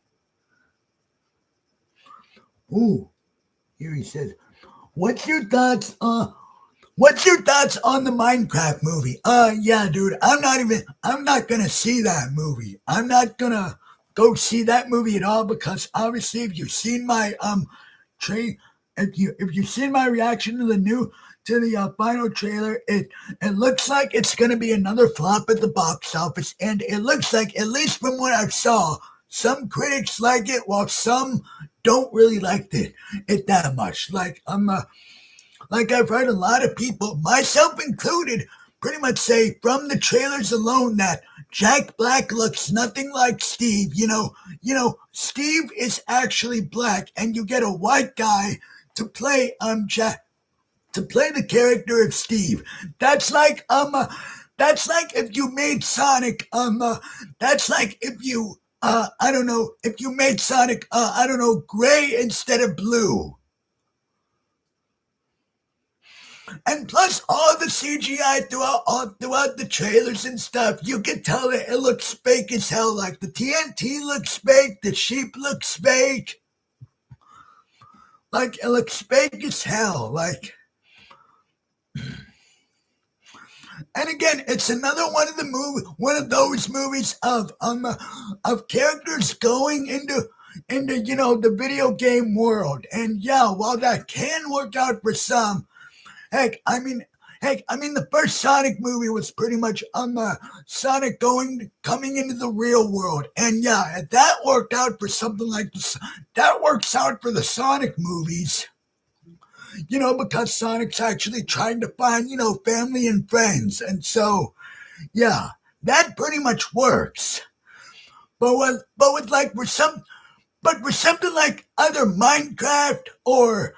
Ooh, here he says, "What's your thoughts? What's your thoughts on the Minecraft movie?" Yeah, dude, I'm not gonna see that movie. I'm not gonna go see that movie at all because obviously, if you've seen my train, if you've seen my reaction to the final trailer, it looks like it's gonna be another flop at the box office, and it looks like, at least from what I saw, some critics like it, while some don't really like it that much. Like I've heard a lot of people, myself included, pretty much say from the trailers alone that Jack Black looks nothing like Steve. Steve is actually black, and you get a white guy to play Jack to play the character of Steve. That's like that's like if you made Sonic that's like if you I don't know, if you made Sonic I don't know, gray instead of blue. And plus all the CGI throughout the trailers and stuff, you can tell that it looks fake as hell. Like the TNT looks fake, the sheep looks fake. Like it looks fake as hell. And again, it's another one of those movies of characters going into the video game world. And yeah, while that can work out for some, Heck, I mean, the first Sonic movie was pretty much Sonic coming into the real world, and yeah, that worked out for something like this. That works out for the Sonic movies, because Sonic's actually trying to find family and friends, and so yeah, that pretty much works. With like for something like either Minecraft or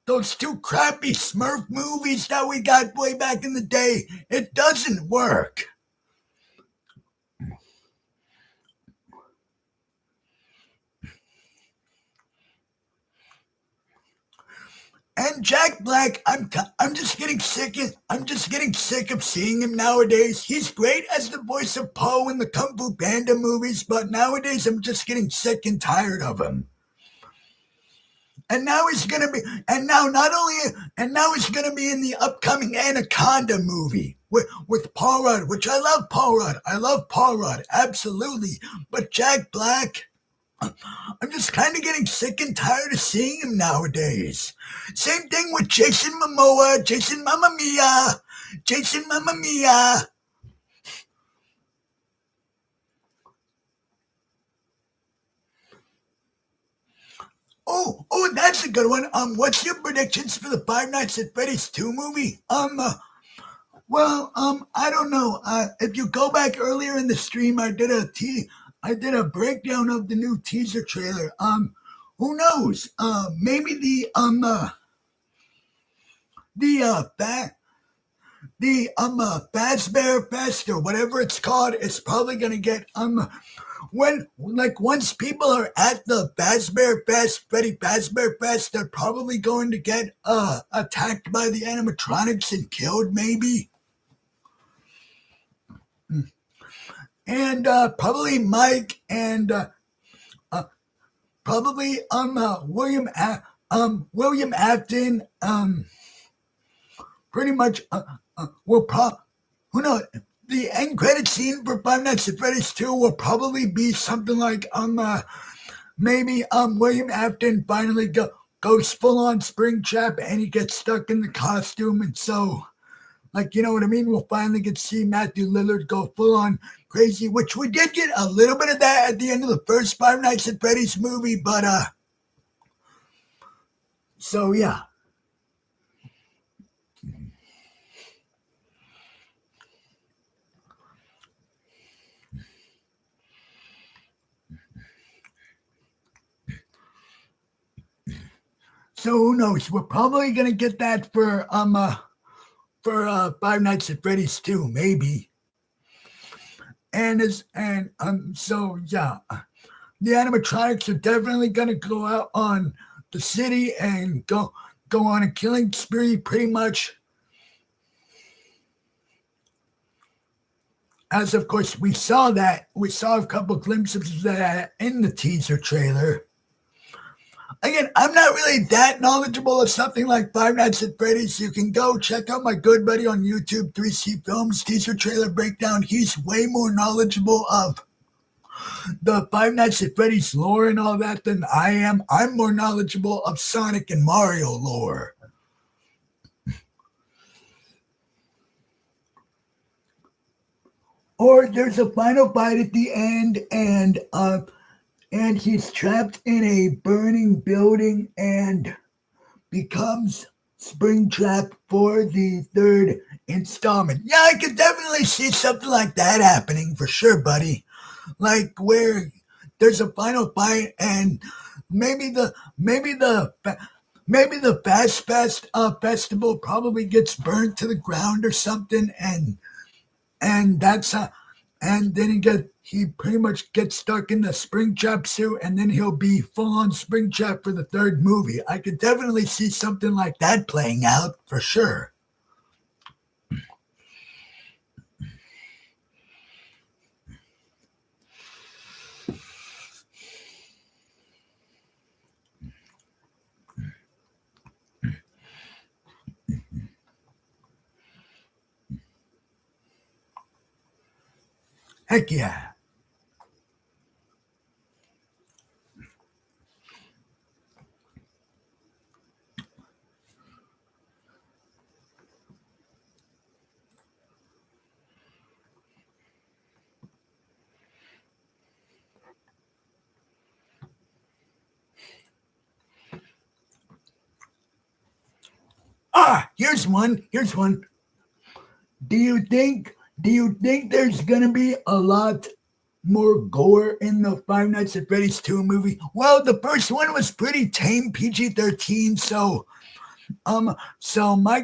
those two crappy Smurf movies that we got way back in the day, it doesn't work. And Jack Black, I'm just getting sick of seeing him nowadays. He's great as the voice of Poe in the Kung Fu Panda movies, but nowadays I'm just getting sick and tired of him. And now he's gonna be, and now not only, and now he's gonna be in the upcoming Anaconda movie with Paul Rudd, which I love Paul Rudd. I love Paul Rudd, absolutely. But Jack Black, I'm just kind of getting sick and tired of seeing him nowadays. Same thing with Jason Momoa, Jason Mamma Mia, Jason Mamma Mia. Oh, that's a good one. What's your predictions for the Five Nights at Freddy's 2 movie? I don't know. If you go back earlier in the stream, I did a breakdown of the new teaser trailer. Who knows? Maybe the Fazbear Fest or whatever it's called is probably gonna get when like once people are at the Fazbear Fest, Freddy Fazbear Fest, they're probably going to get attacked by the animatronics and killed, maybe. And probably Mike and probably William Afton pretty much will who knows, the end credit scene for Five Nights at Freddy's 2 will probably be something like maybe William Afton finally goes full on Springtrap and he gets stuck in the costume, and so like, you know what I mean? We'll finally get to see Matthew Lillard go full on crazy, which we did get a little bit of that at the end of the first Five Nights at Freddy's movie, but so yeah. So who knows? We're probably gonna get that for Five Nights at Freddy's 2, maybe. So yeah, the animatronics are definitely gonna go out on the city and go on a killing spree, pretty much. As of course we saw a couple glimpses of that in the teaser trailer. Again, I'm not really that knowledgeable of something like Five Nights at Freddy's. You can go check out my good buddy on YouTube, 3C Films teaser trailer breakdown. He's way more knowledgeable of the Five Nights at Freddy's lore and all that than I am. I'm more knowledgeable of Sonic and Mario lore. Or there's a final fight at the end, and he's trapped in a burning building and becomes Springtrap for the third installment. Yeah, I could definitely see something like that happening for sure, buddy. Like where there's a final fight and maybe the Fast Fest festival probably gets burnt to the ground or something, and that's and then he pretty much gets stuck in the Springtrap suit, and then he'll be full on Springtrap for the third movie. I could definitely see something like that playing out for sure. Heck yeah. Here's one. Do you think there's gonna be a lot more gore in the Five Nights at Freddy's 2 movie? Well, the first one was pretty tame, PG-13, so my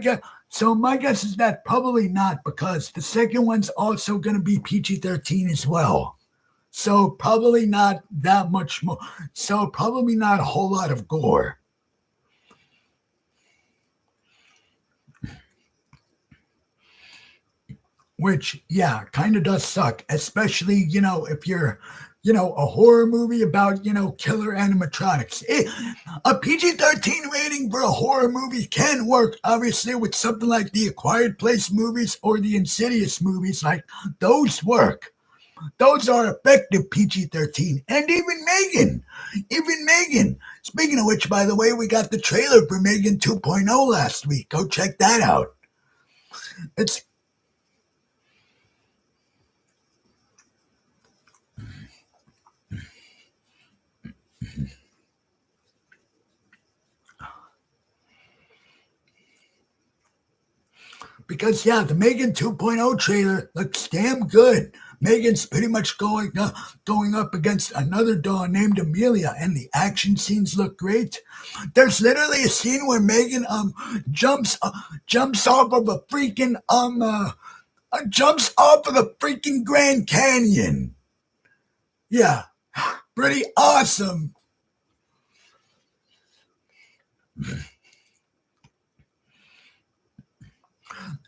guess is that probably not, because the second one's also gonna be PG-13 as well. So probably not that much more. So probably not a whole lot of gore. Which, yeah, kind of does suck, especially, if you're, a horror movie about, killer animatronics. A PG-13 rating for a horror movie can work, obviously, with something like the A Quiet Place movies or the Insidious movies. Like, those work. those are effective PG-13. And even Megan. Speaking of which, by the way, we got the trailer for Megan 2.0 last week. Go check that out. It's because the Megan 2.0 trailer looks damn good. Megan's pretty much going up against another doll named Amelia, and the action scenes look great. There's literally a scene where Megan jumps off of a freaking jumps off of the freaking Grand Canyon. Yeah, pretty awesome.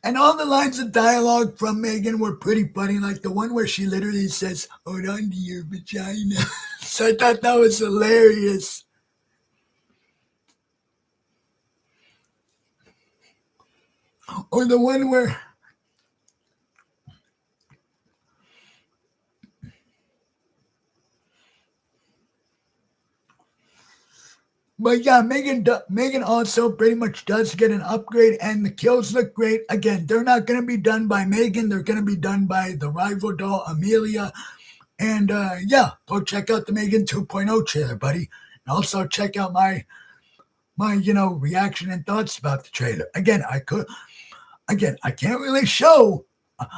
And all the lines of dialogue from Megan were pretty funny, like the one where she literally says, "Hold on to your vagina." So I thought that was hilarious. Or the one where, but yeah, Megan also pretty much does get an upgrade, and the kills look great. Again, they're not going to be done by Megan; they're going to be done by the rival doll Amelia. And go check out the Megan 2.0 trailer, buddy. And also check out my reaction and thoughts about the trailer. Again, I can't really show.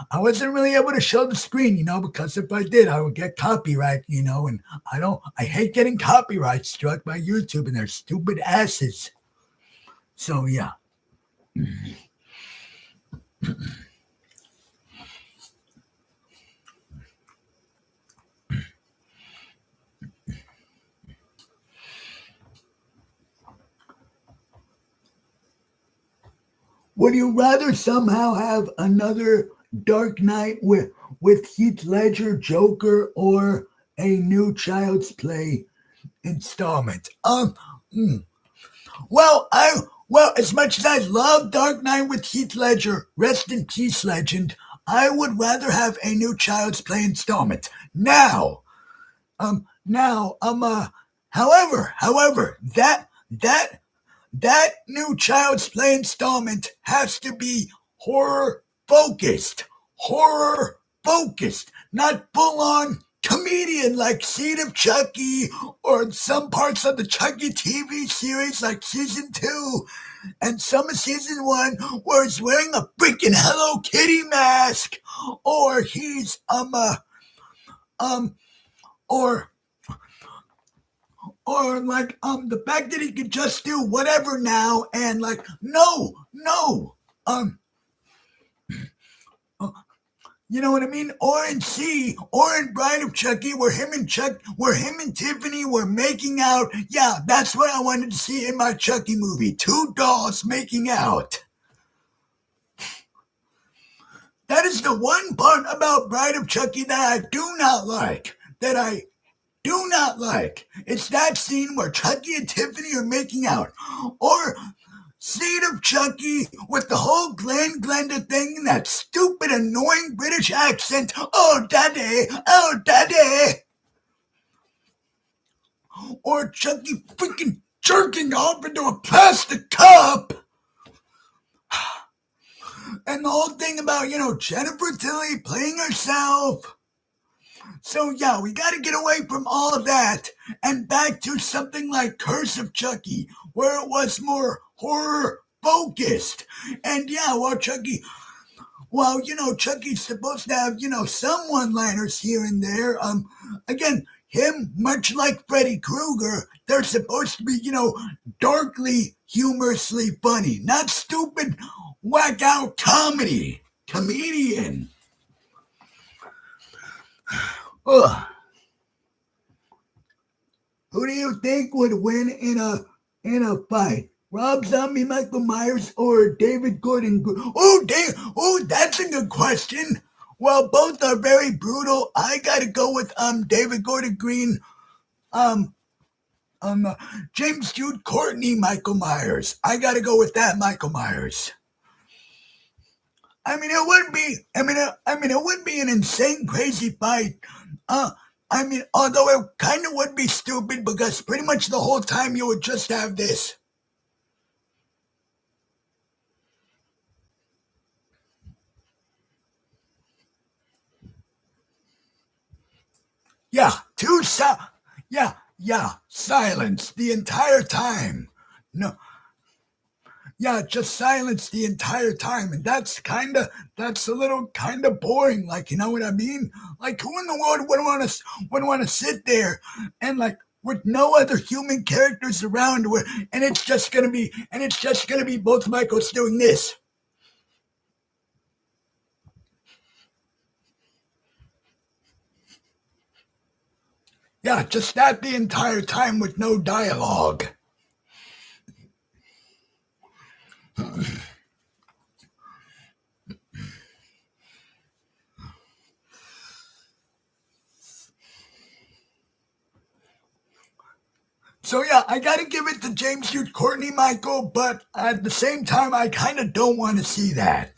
I wasn't really able to show the screen, because if I did, I would get copyright, and I hate getting copyright struck by YouTube and their stupid asses. So yeah. Would you rather somehow have another Dark Knight with Heath Ledger, Joker, or a new Child's Play installment? Well, as much as I love Dark Knight with Heath Ledger, rest in peace, legend, I would rather have a new Child's Play installment. Now, however, that new Child's Play installment has to be horror focused, not full on comedian like Seed of Chucky or some parts of the Chucky TV series like season 2 and some of season 1 where he's wearing a freaking Hello Kitty mask or he's or like the fact that he could just do whatever now and like no you know what I mean? Or in Bride of Chucky, where him and Tiffany were making out. Yeah, that's what I wanted to see in my Chucky movie. 2 dolls making out. That is the one part about Bride of Chucky that I do not like. It's that scene where Chucky and Tiffany are making out. Or Seed of Chucky with the whole Glenda thing and that stupid, annoying British accent. Oh, daddy. Or Chucky freaking jerking off into a plastic cup. And the whole thing about, Jennifer Tilly playing herself. So yeah, we gotta get away from all of that and back to something like Curse of Chucky, where it was more horror focused. And yeah, Chucky's supposed to have, some one-liners here and there. Again, him, much like Freddy Krueger, they're supposed to be, darkly, humorously funny, not stupid, whack-out comedian. Ugh. Who do you think would win in a fight? Rob Zombie, Michael Myers, or David Gordon Green? Oh, that's a good question. Well, both are very brutal. I gotta go with David Gordon Green, James Jude Courtney, Michael Myers. I gotta go with that Michael Myers. I mean, it would be. It would be an insane, crazy fight. Uh, although it kind of would be stupid because pretty much the whole time you would just have this. Yeah, yeah, silence the entire time. No, yeah, just silence the entire time, and that's a little kind of boring. Like, you know what I mean? Like, who in the world would want to sit there and like with no other human characters around, and it's just gonna be both Michaels doing this. Yeah, just that the entire time with no dialogue. So yeah, I gotta give it to James Hughes Courtney Michael, but at the same time, I kind of don't want to see that.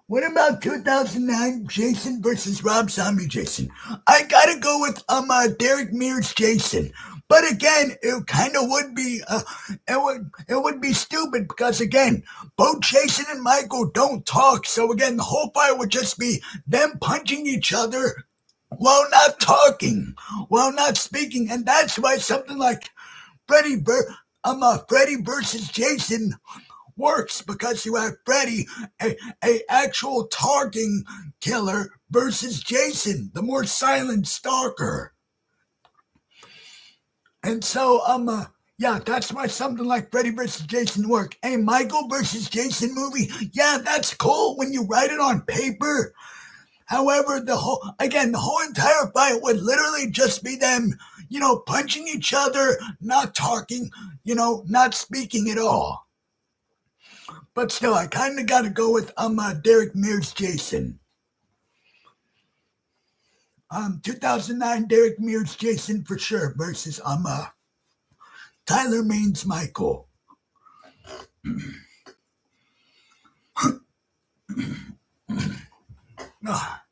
What about 2009 Jason versus Rob Zombie Jason? I gotta go with Derek Mears Jason. But again, it kind of would be it would be stupid because again, both Jason and Michael don't talk. So again, the whole fight would just be them punching each other while not talking, while not speaking, and that's why something like Freddy versus Jason works because you have Freddy, a actual talking killer, versus Jason, the more silent stalker. And so, yeah, that's why something like Freddy versus Jason work. A Michael versus Jason movie, yeah, that's cool when you write it on paper. However, the whole entire fight would literally just be them, punching each other, not talking, not speaking at all. But still, I kind of got to go with Derek Mears Jason. 2009 Derek Mears Jason for sure versus Tyler Maines Michael. Ah,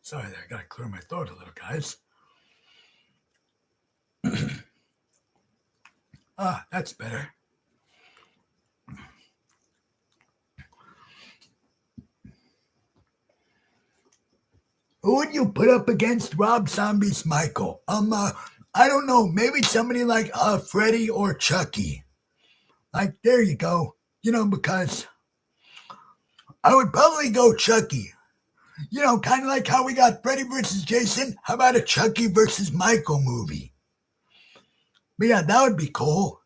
sorry there, I gotta clear my throat a little, guys. That's better. Who would you put up against Rob Zombie's Michael? I don't know, maybe somebody like Freddy or Chucky. Like, there you go. Because I would probably go Chucky. Kind of like how we got Freddy versus Jason. How about a Chucky versus Michael movie? But yeah, that would be cool.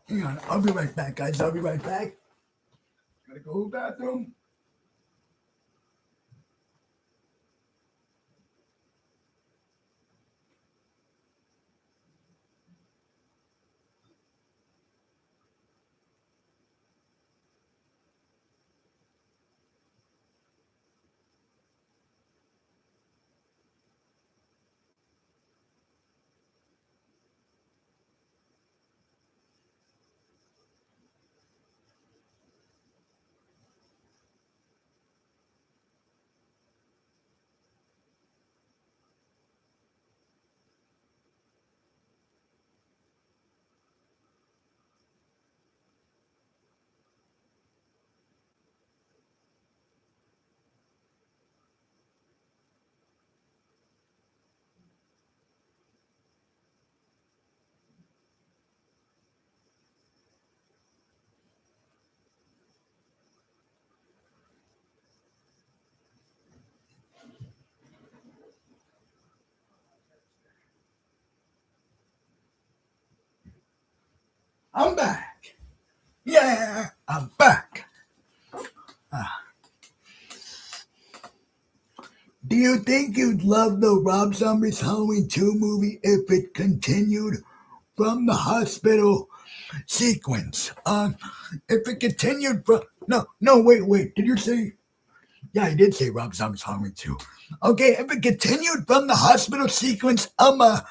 Hang on, I'll be right back, guys. I'll be right back. Gotta go to the bathroom. I'm back. Yeah, I'm back. Do you think you'd love the Rob Zombie's Halloween 2 movie if it continued from the hospital sequence? If it continued from no, wait. Did you say? Yeah, I did say Rob Zombie's Halloween 2. Okay, if it continued from the hospital sequence, I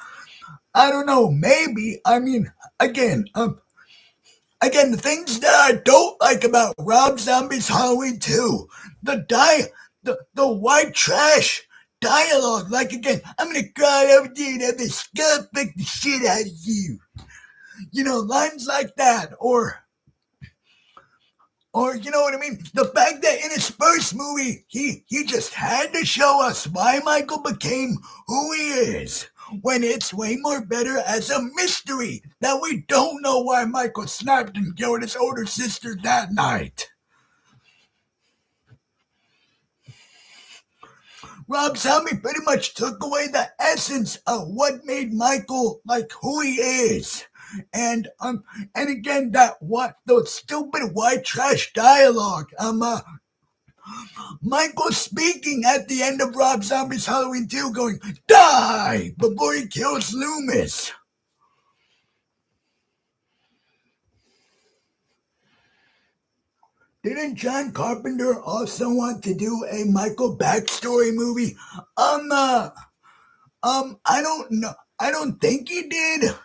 don't know, maybe. I mean, again, again, the things that I don't like about Rob Zombie's Halloween 2, the white trash dialogue. Like again, I'm gonna cry over you and have the skull fuck the shit out of you. You know, lines like that, or you know what I mean? The fact that in his first movie, he just had to show us why Michael became who he is. When it's way more better as a mystery that we don't know why Michael snapped and killed his older sister that night. Rob Zombie pretty much took away the essence of what made Michael like who he is. And again the stupid white trash dialogue. Michael speaking at the end of Rob Zombie's Halloween 2 going, "Die!" before he kills Loomis. Didn't John Carpenter also want to do a Michael backstory movie? I don't know. I don't think he did.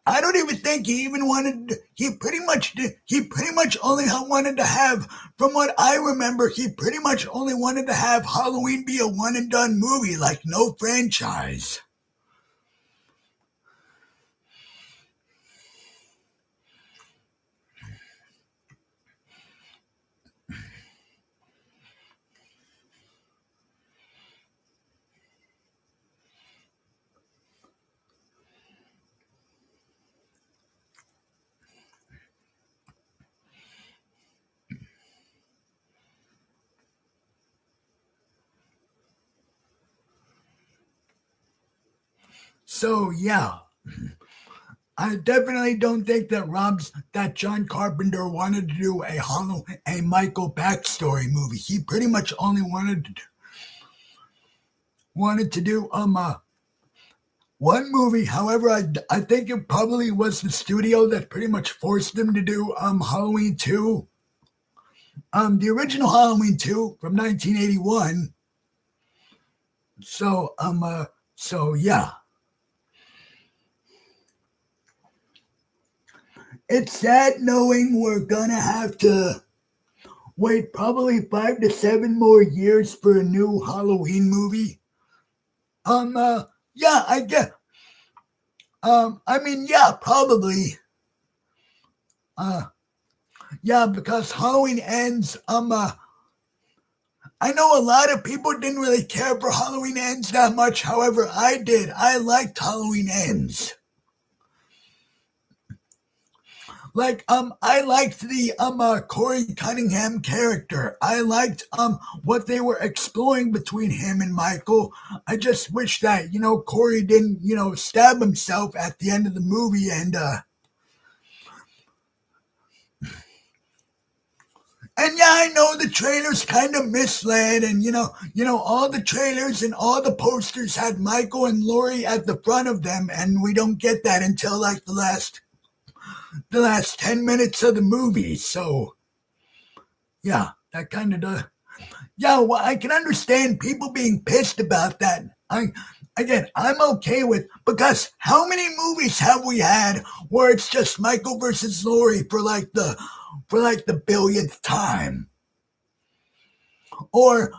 I don't even think he even wanted. He pretty much did. He pretty much only wanted to have, from what I remember, he pretty much only wanted to have Halloween be a one and done movie, like no franchise. So yeah, I definitely don't think that John Carpenter wanted to do a Michael backstory movie. He pretty much only wanted to do one movie. However, I think it probably was the studio that pretty much forced him to do Halloween 2. The original Halloween 2 from 1981. So yeah. It's sad knowing we're gonna have to wait probably 5 to 7 more years for a new Halloween movie. Yeah, I guess. I mean, yeah, probably. Uh, yeah, because Halloween ends. I know a lot of people didn't really care for Halloween ends that much. However, I did. I liked Halloween ends. Like, I liked the Corey Cunningham character. I liked what they were exploring between him and Michael. I just wish that Corey didn't stab himself at the end of the movie and yeah, I know the trailers kind of misled, and all the trailers and all the posters had Michael and Laurie at the front of them, and we don't get that until like the last 10 minutes of the movie. So yeah, that kind of does. Yeah, well, I can understand people being pissed about that. I'm okay with, because how many movies have we had where it's just Michael versus Laurie for like the billionth time, or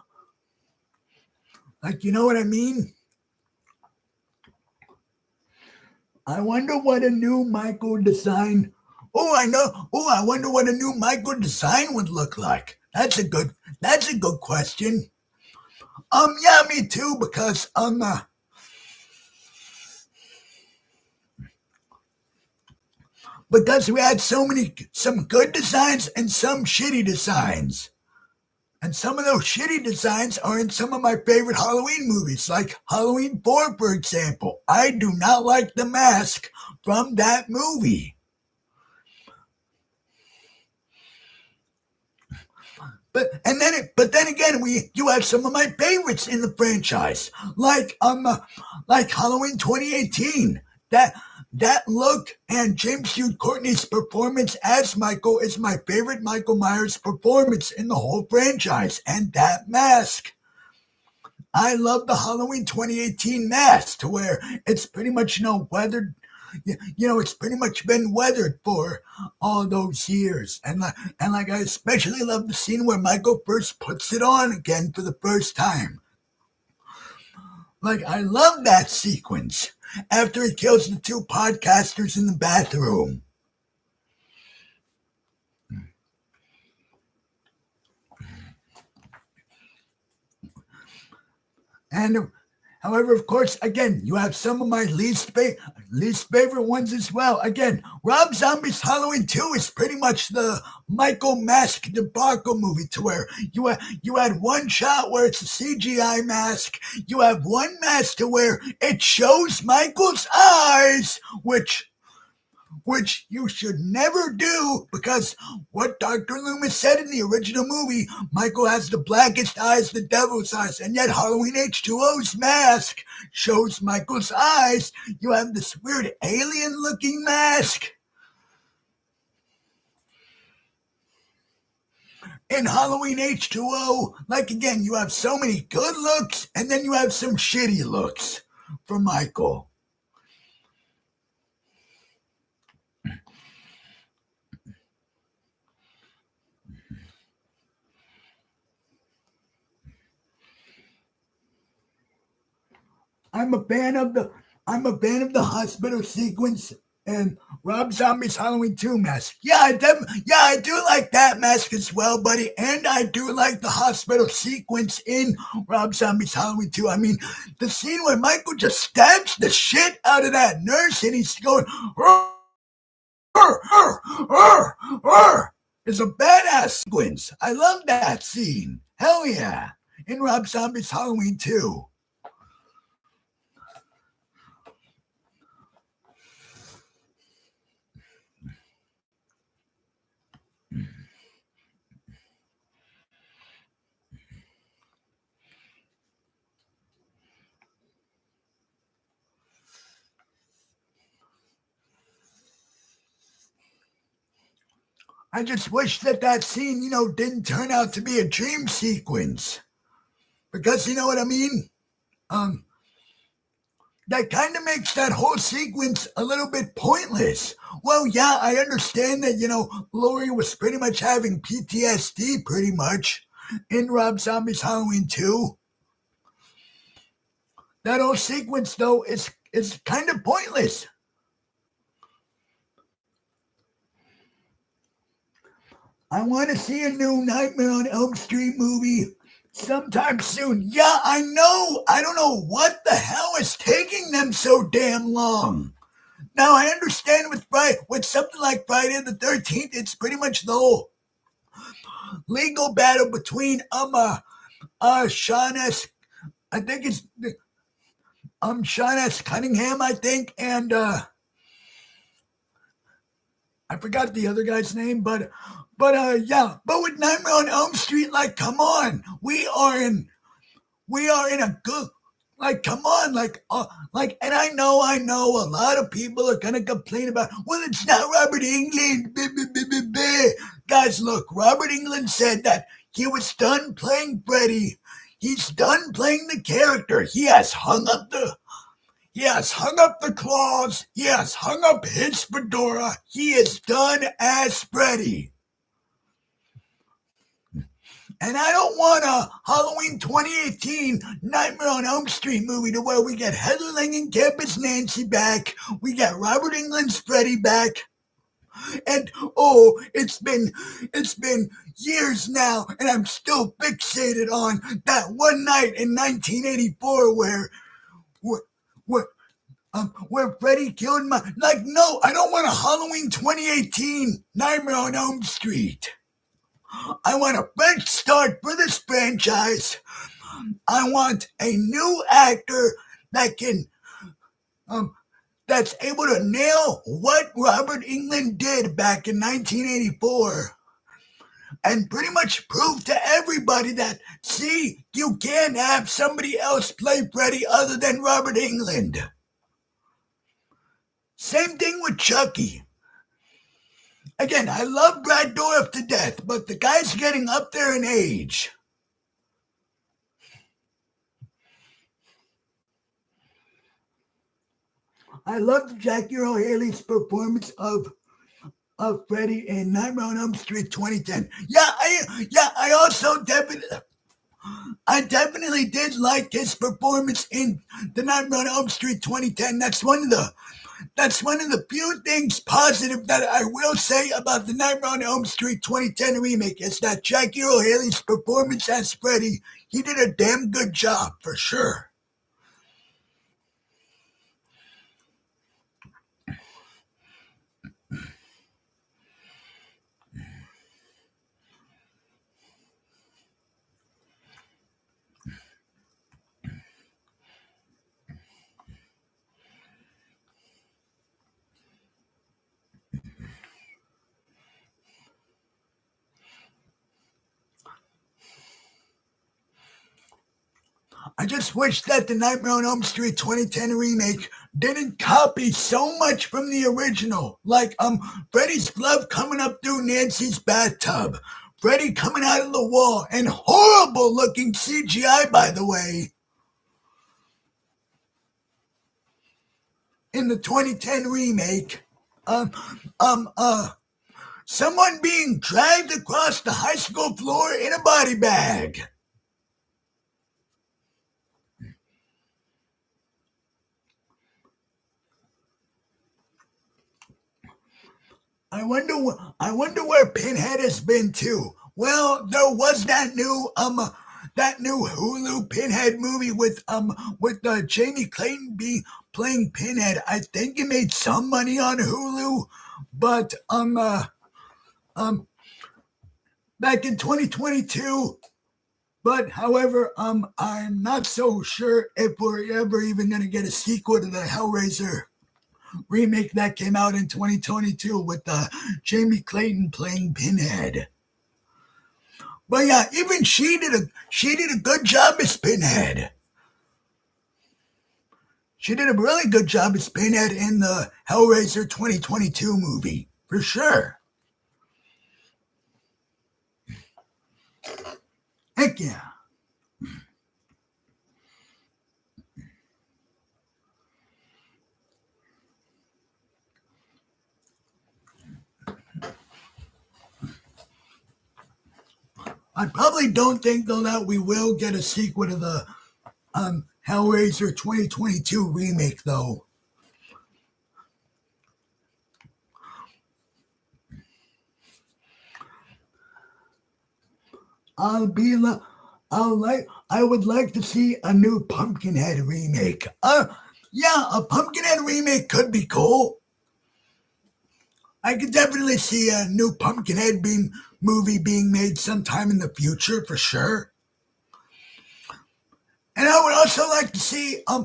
like, you know what I mean? I wonder what a new Michael design. Oh, I know. Oh, I wonder what a new Michael design would look like. That's a good question. Yeah, me too, because we had some good designs and some shitty designs. And some of those shitty designs are in some of my favorite Halloween movies, like Halloween 4, for example. I do not like the mask from that movie. But then again, you have some of my favorites in the franchise, like Halloween 2018. That look and James Hugh Courtney's performance as Michael is my favorite Michael Myers performance in the whole franchise, and that mask. I love the Halloween 2018 mask, to where it's pretty much weathered. It's pretty much been weathered for all those years, and I especially love the scene where Michael first puts it on again for the first time. Like, I love that sequence after he kills the two podcasters in the bathroom. And however, of course, again, you have some of my least favorite ones as well. Again, Rob Zombie's Halloween 2 is pretty much the Michael mask debacle movie, to where you had one shot where it's a CGI mask. You have one mask to where it shows Michael's eyes, which you should never do, because what Dr. Loomis said in the original movie, Michael has the blackest eyes, the devil's eyes, and yet Halloween H2O's mask shows Michael's eyes. You have this weird alien-looking mask. In Halloween H2O, again, you have so many good looks, and then you have some shitty looks for Michael. I'm a fan of the hospital sequence and Rob Zombie's Halloween 2 mask. I do like that mask as well, buddy. And I do like the hospital sequence in Rob Zombie's Halloween 2. I mean, the scene where Michael just stabs the shit out of that nurse and he's going, is a badass sequence. I love that scene. Hell yeah. In Rob Zombie's Halloween 2. I just wish that scene, didn't turn out to be a dream sequence. Because, you know what I mean? That kind of makes that whole sequence a little bit pointless. Well, yeah, I understand that, Laurie was pretty much having PTSD pretty much in Rob Zombie's Halloween 2. That whole sequence, though, is kind of pointless. I want to see a new Nightmare on Elm Street movie sometime soon. Yeah, I know. I don't know what the hell is taking them so damn long. Now, I understand with something like Friday the 13th, it's pretty much the whole legal battle between Sean S. I think it's Sean S. Cunningham, I think, and I forgot the other guy's name, but with Nightmare on Elm Street, come on, we are in a good, come on, and I know a lot of people are gonna complain about, well, it's not Robert Englund, guys, look, Robert Englund said that he was done playing Freddy, he's done playing the character, he has hung up the claws, he has hung up his fedora, he is done as Freddy. And I don't want a Halloween 2018 Nightmare on Elm Street movie to where we get Heather Langenkamp's Nancy back, we get Robert Englund's Freddy back, and it's been years now, and I'm still fixated on that one night in 1984 where Freddy killed my... no, I don't want a Halloween 2018 Nightmare on Elm Street. I want a fresh start for this franchise. I want a new actor that can that's able to nail what Robert Englund did back in 1984 and pretty much prove to everybody that, see, you can't have somebody else play Freddy other than Robert Englund. Same thing with Chucky. Again, I love Brad Dourif to death, but the guy's getting up there in age. I loved Jackie Earle Haley's performance of Freddy in Nightmare on Elm Street 2010. I also definitely did like his performance in the Nightmare on Elm Street 2010. That's one of the few things positive that I will say about the Nightmare on Elm Street 2010 remake is that Jackie Earle Haley's performance as Freddy, he did a damn good job for sure. I just wish that the Nightmare on Elm Street 2010 remake didn't copy so much from the original. Like Freddy's glove coming up through Nancy's bathtub, Freddy coming out of the wall, and horrible looking CGI, by the way. In the 2010 remake, someone being dragged across the high school floor in a body bag. I wonder where Pinhead has been too. Well, there was that new Hulu Pinhead movie with Jamie Clayton playing Pinhead. I think it made some money on Hulu, but back in 2022. But however, I'm not so sure if we're ever even gonna get a sequel to the Hellraiser remake that came out in 2022 with Jamie Clayton playing Pinhead. But yeah, even she did a good job as Pinhead. She did a really good job as Pinhead in the Hellraiser 2022 movie, for sure. Heck yeah. I probably don't think, though, that we will get a sequel to the Hellraiser 2022 remake, though. I would like to see a new Pumpkinhead remake. Yeah, a Pumpkinhead remake could be cool. I could definitely see a new Pumpkinhead movie being made sometime in the future for sure. And I would also like to see, I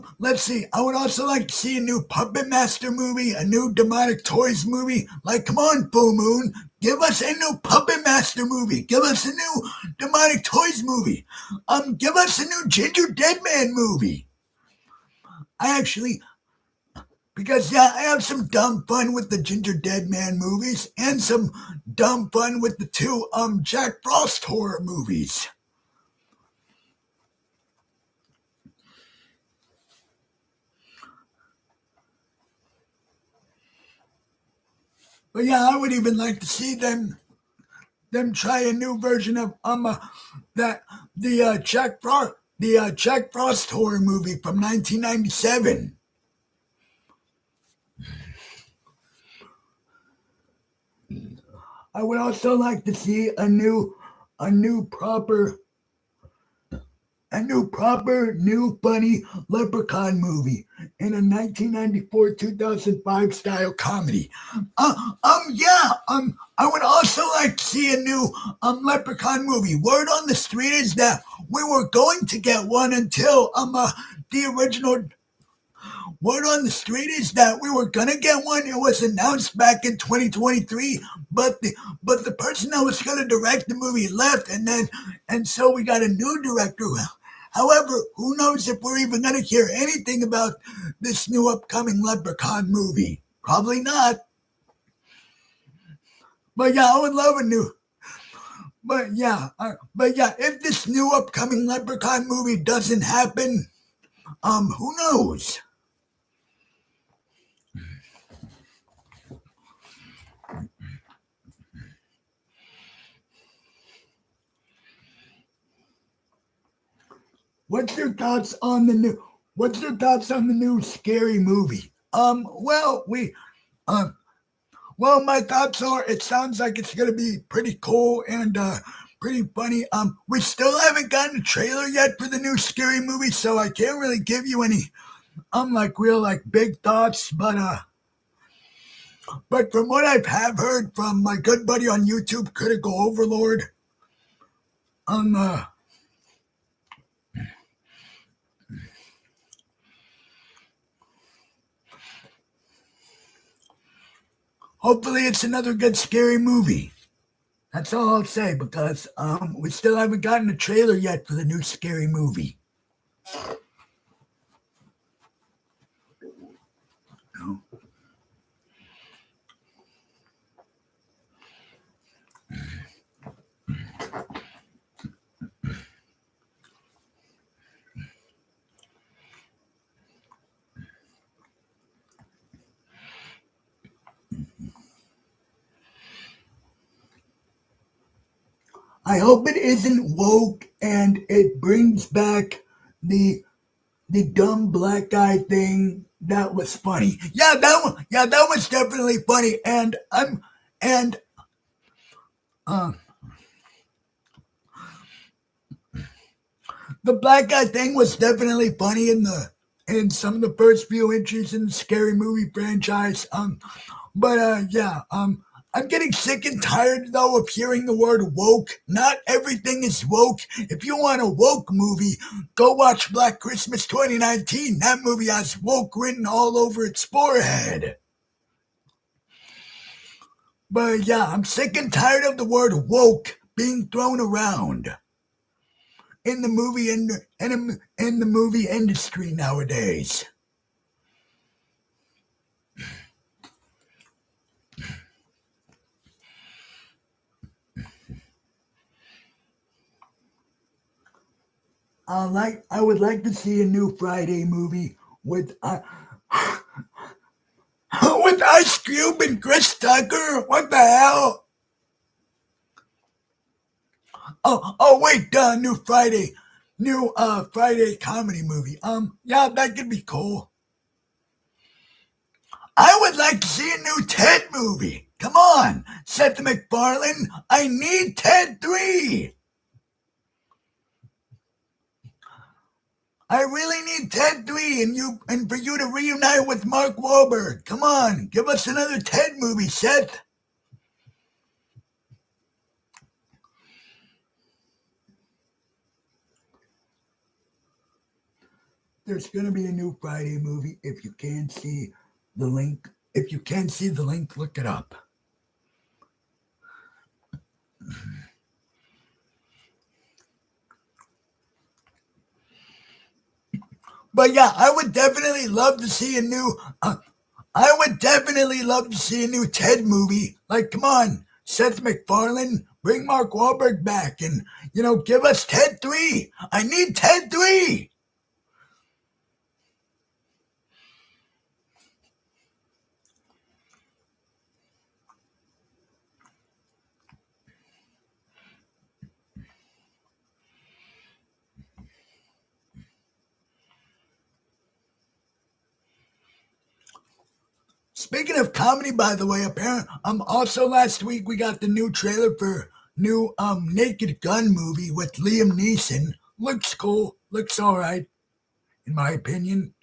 would also like to see a new Puppet Master movie, a new Demonic Toys movie. Like, come on, Full Moon, give us a new Puppet Master movie. Give us a new Demonic Toys movie. Give us a new Ginger Dead Man movie. Because I have some dumb fun with the Ginger Dead Man movies and some dumb fun with the two Jack Frost horror movies. But yeah, I would even like to see them try a new version of Jack Frost horror movie from 1997. I would also like to see a new funny Leprechaun movie. in a 1994-2005 style comedy. Yeah. I would also like to see a new Leprechaun movie. Word on the street is that we were going to get one until the original. Word on the street is that we were gonna get one. It was announced back in 2023, but the person that was gonna direct the movie left, and so we got a new director. However, who knows if we're even gonna hear anything about this new upcoming Leprechaun movie? Probably not. But yeah, I would love a new. But yeah, if this new upcoming Leprechaun movie doesn't happen, who knows? What's your thoughts on the new? What's your thoughts on the new scary movie? Um, well, my thoughts are it sounds like it's gonna be pretty cool and pretty funny. We still haven't gotten a trailer yet for the new scary movie, so I can't really give you any like real like big thoughts. But from what have heard from my good buddy on YouTube, Critical Overlord, um, uh, hopefully it's another good scary movie. That's all I'll say because we still haven't gotten a trailer yet for the new scary movie. No. I hope it isn't woke and it brings back the the dumb black guy thing. That was funny. Yeah, that one. Yeah, that was definitely funny. And uh, the black guy thing was definitely funny in some of the first few entries in the scary movie franchise. But yeah, I'm getting sick and tired though of hearing the word woke. Not everything is woke. If you want a woke movie, go watch Black Christmas 2019. That movie has woke written all over its forehead. But yeah, I'm sick and tired of the word woke being thrown around in the in the movie industry nowadays. I would like to see a new Friday movie with with Ice Cube and Chris Tucker. What the hell? Oh wait, new Friday comedy movie. Yeah, that could be cool. I would like to see a new Ted movie. Come on, Seth MacFarlane. I need Ted 3. I really need Ted 3 and for you to reunite with Mark Wahlberg. Come on, give us another Ted movie, Seth. There's gonna be a new Friday movie. If you can't see the link, look it up. But yeah, I would definitely love to see a new. I would definitely love to see a new Ted movie. Like, come on, Seth MacFarlane, bring Mark Wahlberg back, and give us Ted 3. I need Ted 3. Speaking of comedy, by the way, apparently, also last week we got the new trailer for new Naked Gun movie with Liam Neeson. Looks cool. Looks all right, in my opinion.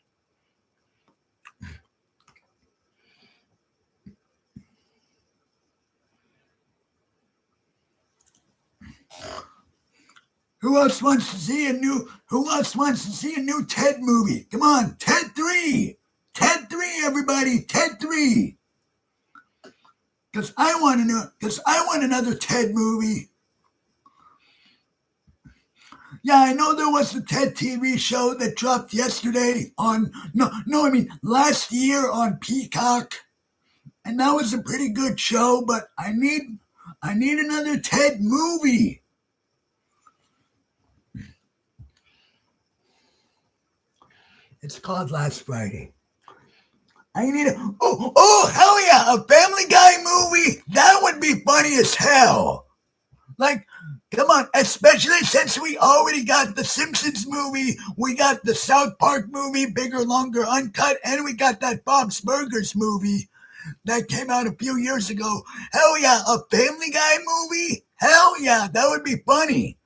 Who else wants to see a new? Who else wants to see a new Ted movie? Come on, Ted 3, Ted 3, everybody, Ted 3. Because I want to know. Because I want another Ted movie. Yeah, I know there was the Ted TV show that dropped yesterday on I mean last year on Peacock, and that was a pretty good show. But I need another Ted movie. It's called Last Friday. I need a hell yeah, a Family Guy movie. That would be funny as hell. Like, come on, especially since we already got the Simpsons movie, we got the South Park movie, Bigger, Longer, Uncut, and we got that Bob's Burgers movie that came out a few years ago. Hell yeah, a Family Guy movie? Hell yeah, that would be funny.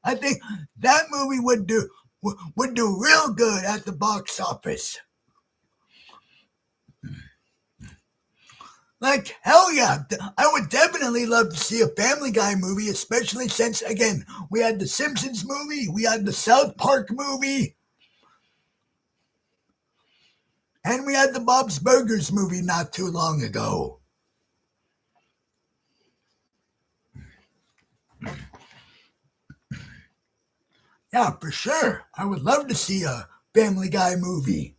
I think that movie would do real good at the box office. Like, hell yeah. I would definitely love to see a Family Guy movie, especially since, again, we had the Simpsons movie, we had the South Park movie, and we had the Bob's Burgers movie not too long ago. Yeah, for sure. I would love to see a Family Guy movie.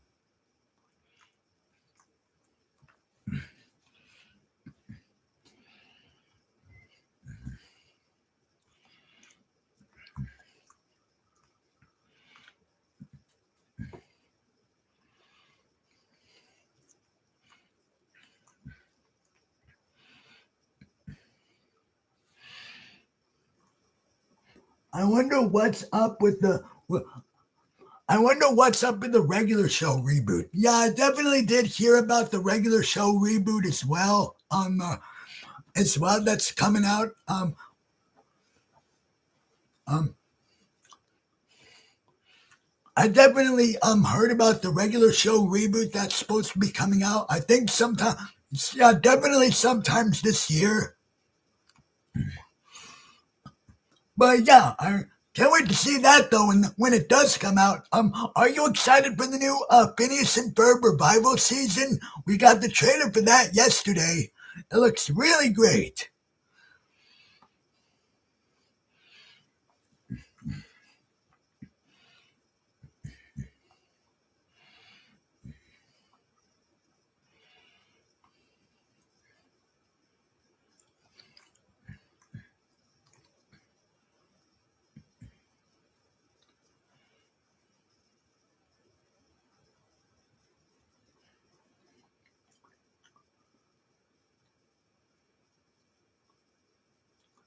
I wonder what's up with the. I wonder what's up with the regular show reboot. Yeah, I definitely did hear about the regular show reboot as well. That's coming out. Um, I definitely heard about the regular show reboot that's supposed to be coming out. I think sometime, yeah, definitely sometimes this year. But yeah, I can't wait to see that though when it does come out. Are you excited for the new Phineas and Ferb revival season? We got the trailer for that yesterday. It looks really great.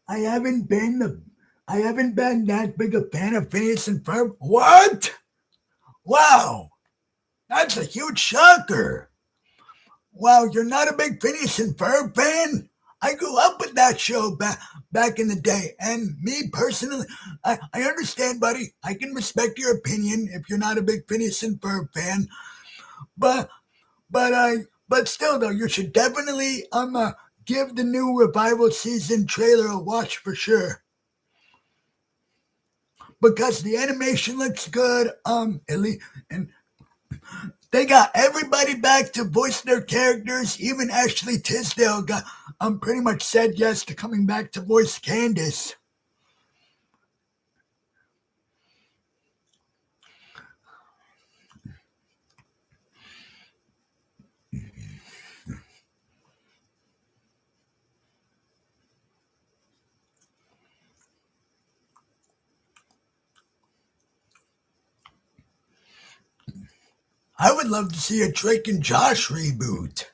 I haven't been the I haven't been that big a fan of Phineas and Ferb. What? Wow, that's a huge shocker. Wow, you're not a big Phineas and Ferb fan? I grew up with that show back in the day, and me personally, I understand, buddy. I can respect your opinion if you're not a big Phineas and Ferb fan, but but still though, you should definitely give the new revival season trailer a watch for sure because the animation looks good. At least, and they got everybody back to voice their characters. Even Ashley Tisdale got pretty much said yes to coming back to voice Candace. I would love to see a Drake and Josh reboot.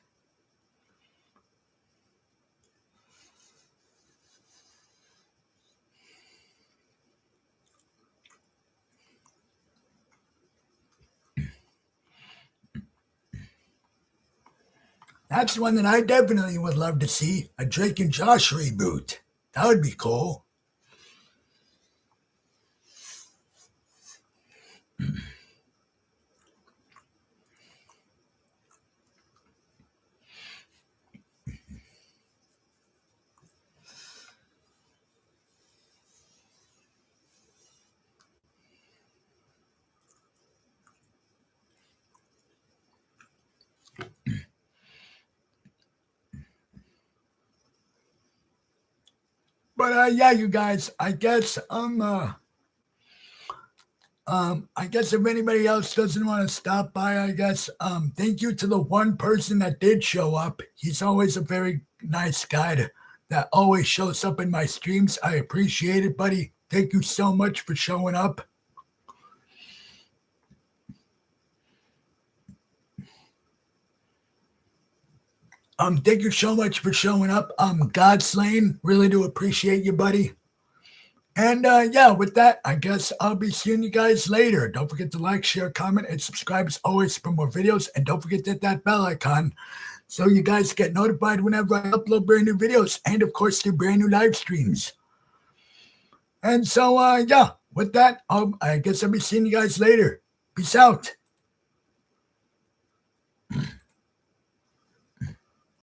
That's one that I definitely would love to see, a Drake and Josh reboot. That would be cool. But yeah, you guys, I guess if anybody else doesn't want to stop by, I guess thank you to the one person that did show up. He's always a very nice guy that always shows up in my streams. I appreciate it, buddy. Thank you so much for showing up. Thank you so much for showing up. Godslain, really do appreciate you, buddy. And yeah, with that, I guess I'll be seeing you guys later. Don't forget to like, share, comment, and subscribe as always for more videos. And don't forget to hit that bell icon so you guys get notified whenever I upload brand new videos and, of course, do brand new live streams. And so, yeah, with that, I guess I'll be seeing you guys later. Peace out.